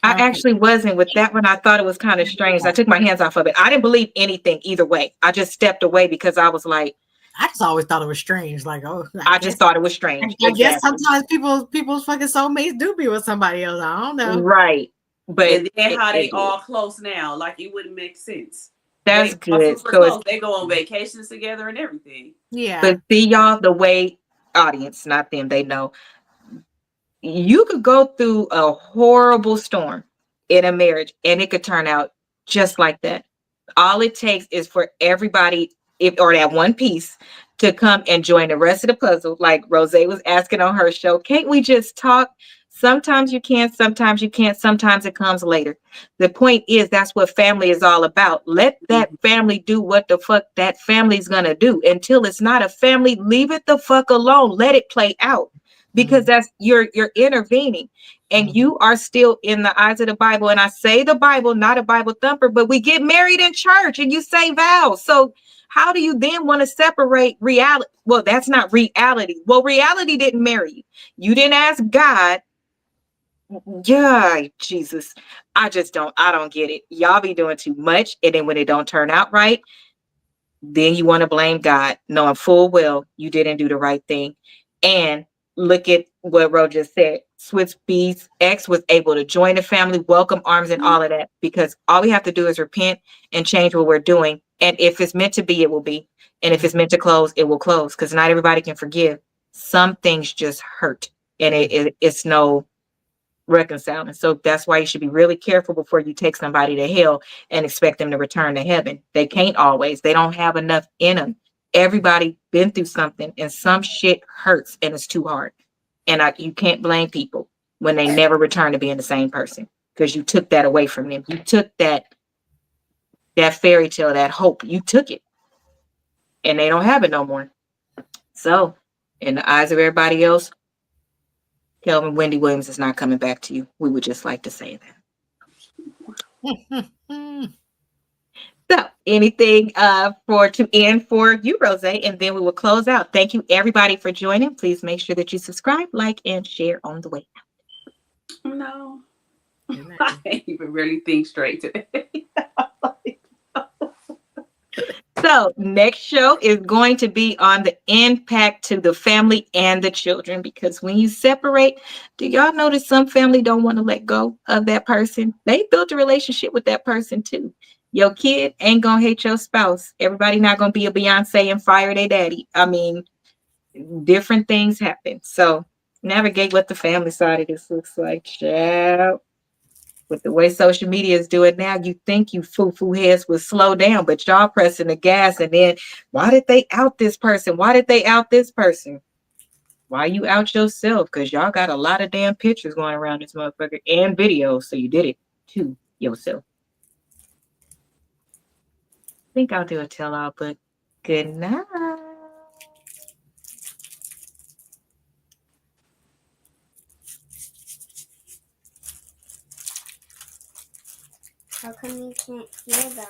I actually wasn't with that one. I thought it was kind of strange. I took my hands off of it. I didn't believe anything either way. I just stepped away because I was like, I just always thought it was strange. Like, oh, I just thought it was strange. I guess sometimes people's fucking soulmates do be with somebody else. I don't know. Right. But And then how they all close now, like it wouldn't make sense. That's They all good. super So close. They go on vacations together and everything. Yeah. But see, y'all, the way audience, not them, they know. You could go through a horrible storm in a marriage and it could turn out just like that. All it takes is for everybody, or that one piece, to come and join the rest of the puzzle. Like Rose was asking on her show, can't we just talk? Sometimes you can, sometimes you can't, sometimes it comes later. The point is, that's what family is all about. Let that family do what the fuck that family's gonna do. Until it's not a family, leave it the fuck alone. Let it play out. Because that's you're intervening, and you are still in the eyes of the Bible. And I say the Bible, not a Bible thumper, but we get married in church and you say vows. So how do you then want to separate reality? Well, that's not reality. Well, reality didn't marry you. You didn't ask God. Yeah, Jesus. I don't get it. Y'all be doing too much. And then when it don't turn out right, then you want to blame God, knowing full well you didn't do the right thing. And look at what Ro just said. Swiss Beats X was able to join the family, welcome arms, and all of that, because all we have to do is repent and change what we're doing. And if it's meant to be, it will be. And if it's meant to close, it will close, because not everybody can forgive. Some things just hurt, and it's no reconciling. So that's why you should be really careful before you take somebody to hell and expect them to return to heaven. They can't always. They don't have enough in them. Everybody been through something, and some shit hurts and it's too hard. And you can't blame people when they never return to being the same person, because you took that away from them. You took that fairy tale, that hope. You took it, and they don't have it no more. So, in the eyes of everybody else, Kelvin Wendy Williams is not coming back to you. We would just like to say that. So, anything to end for you, Rose, and then we will close out. Thank you, everybody, for joining. Please make sure that you subscribe, like, and share on the way out. No, I can't even really think straight today. So, next show is going to be on the impact to the family and the children, because when you separate, do y'all notice some family don't want to let go of that person? They built a relationship with that person too. Your kid ain't gonna hate your spouse. Everybody not gonna be a Beyonce and fire their daddy. I mean, different things happen. So navigate what the family side of this looks like. Child. With the way social media is doing now, you think you foo-foo heads would slow down, but y'all pressing the gas. And then, why did they out this person? Why did they out this person? Why you out yourself? Because y'all got a lot of damn pictures going around this motherfucker and videos, so you did it to yourself. I think I'll do a tell-all, but good night. How come you can't hear them?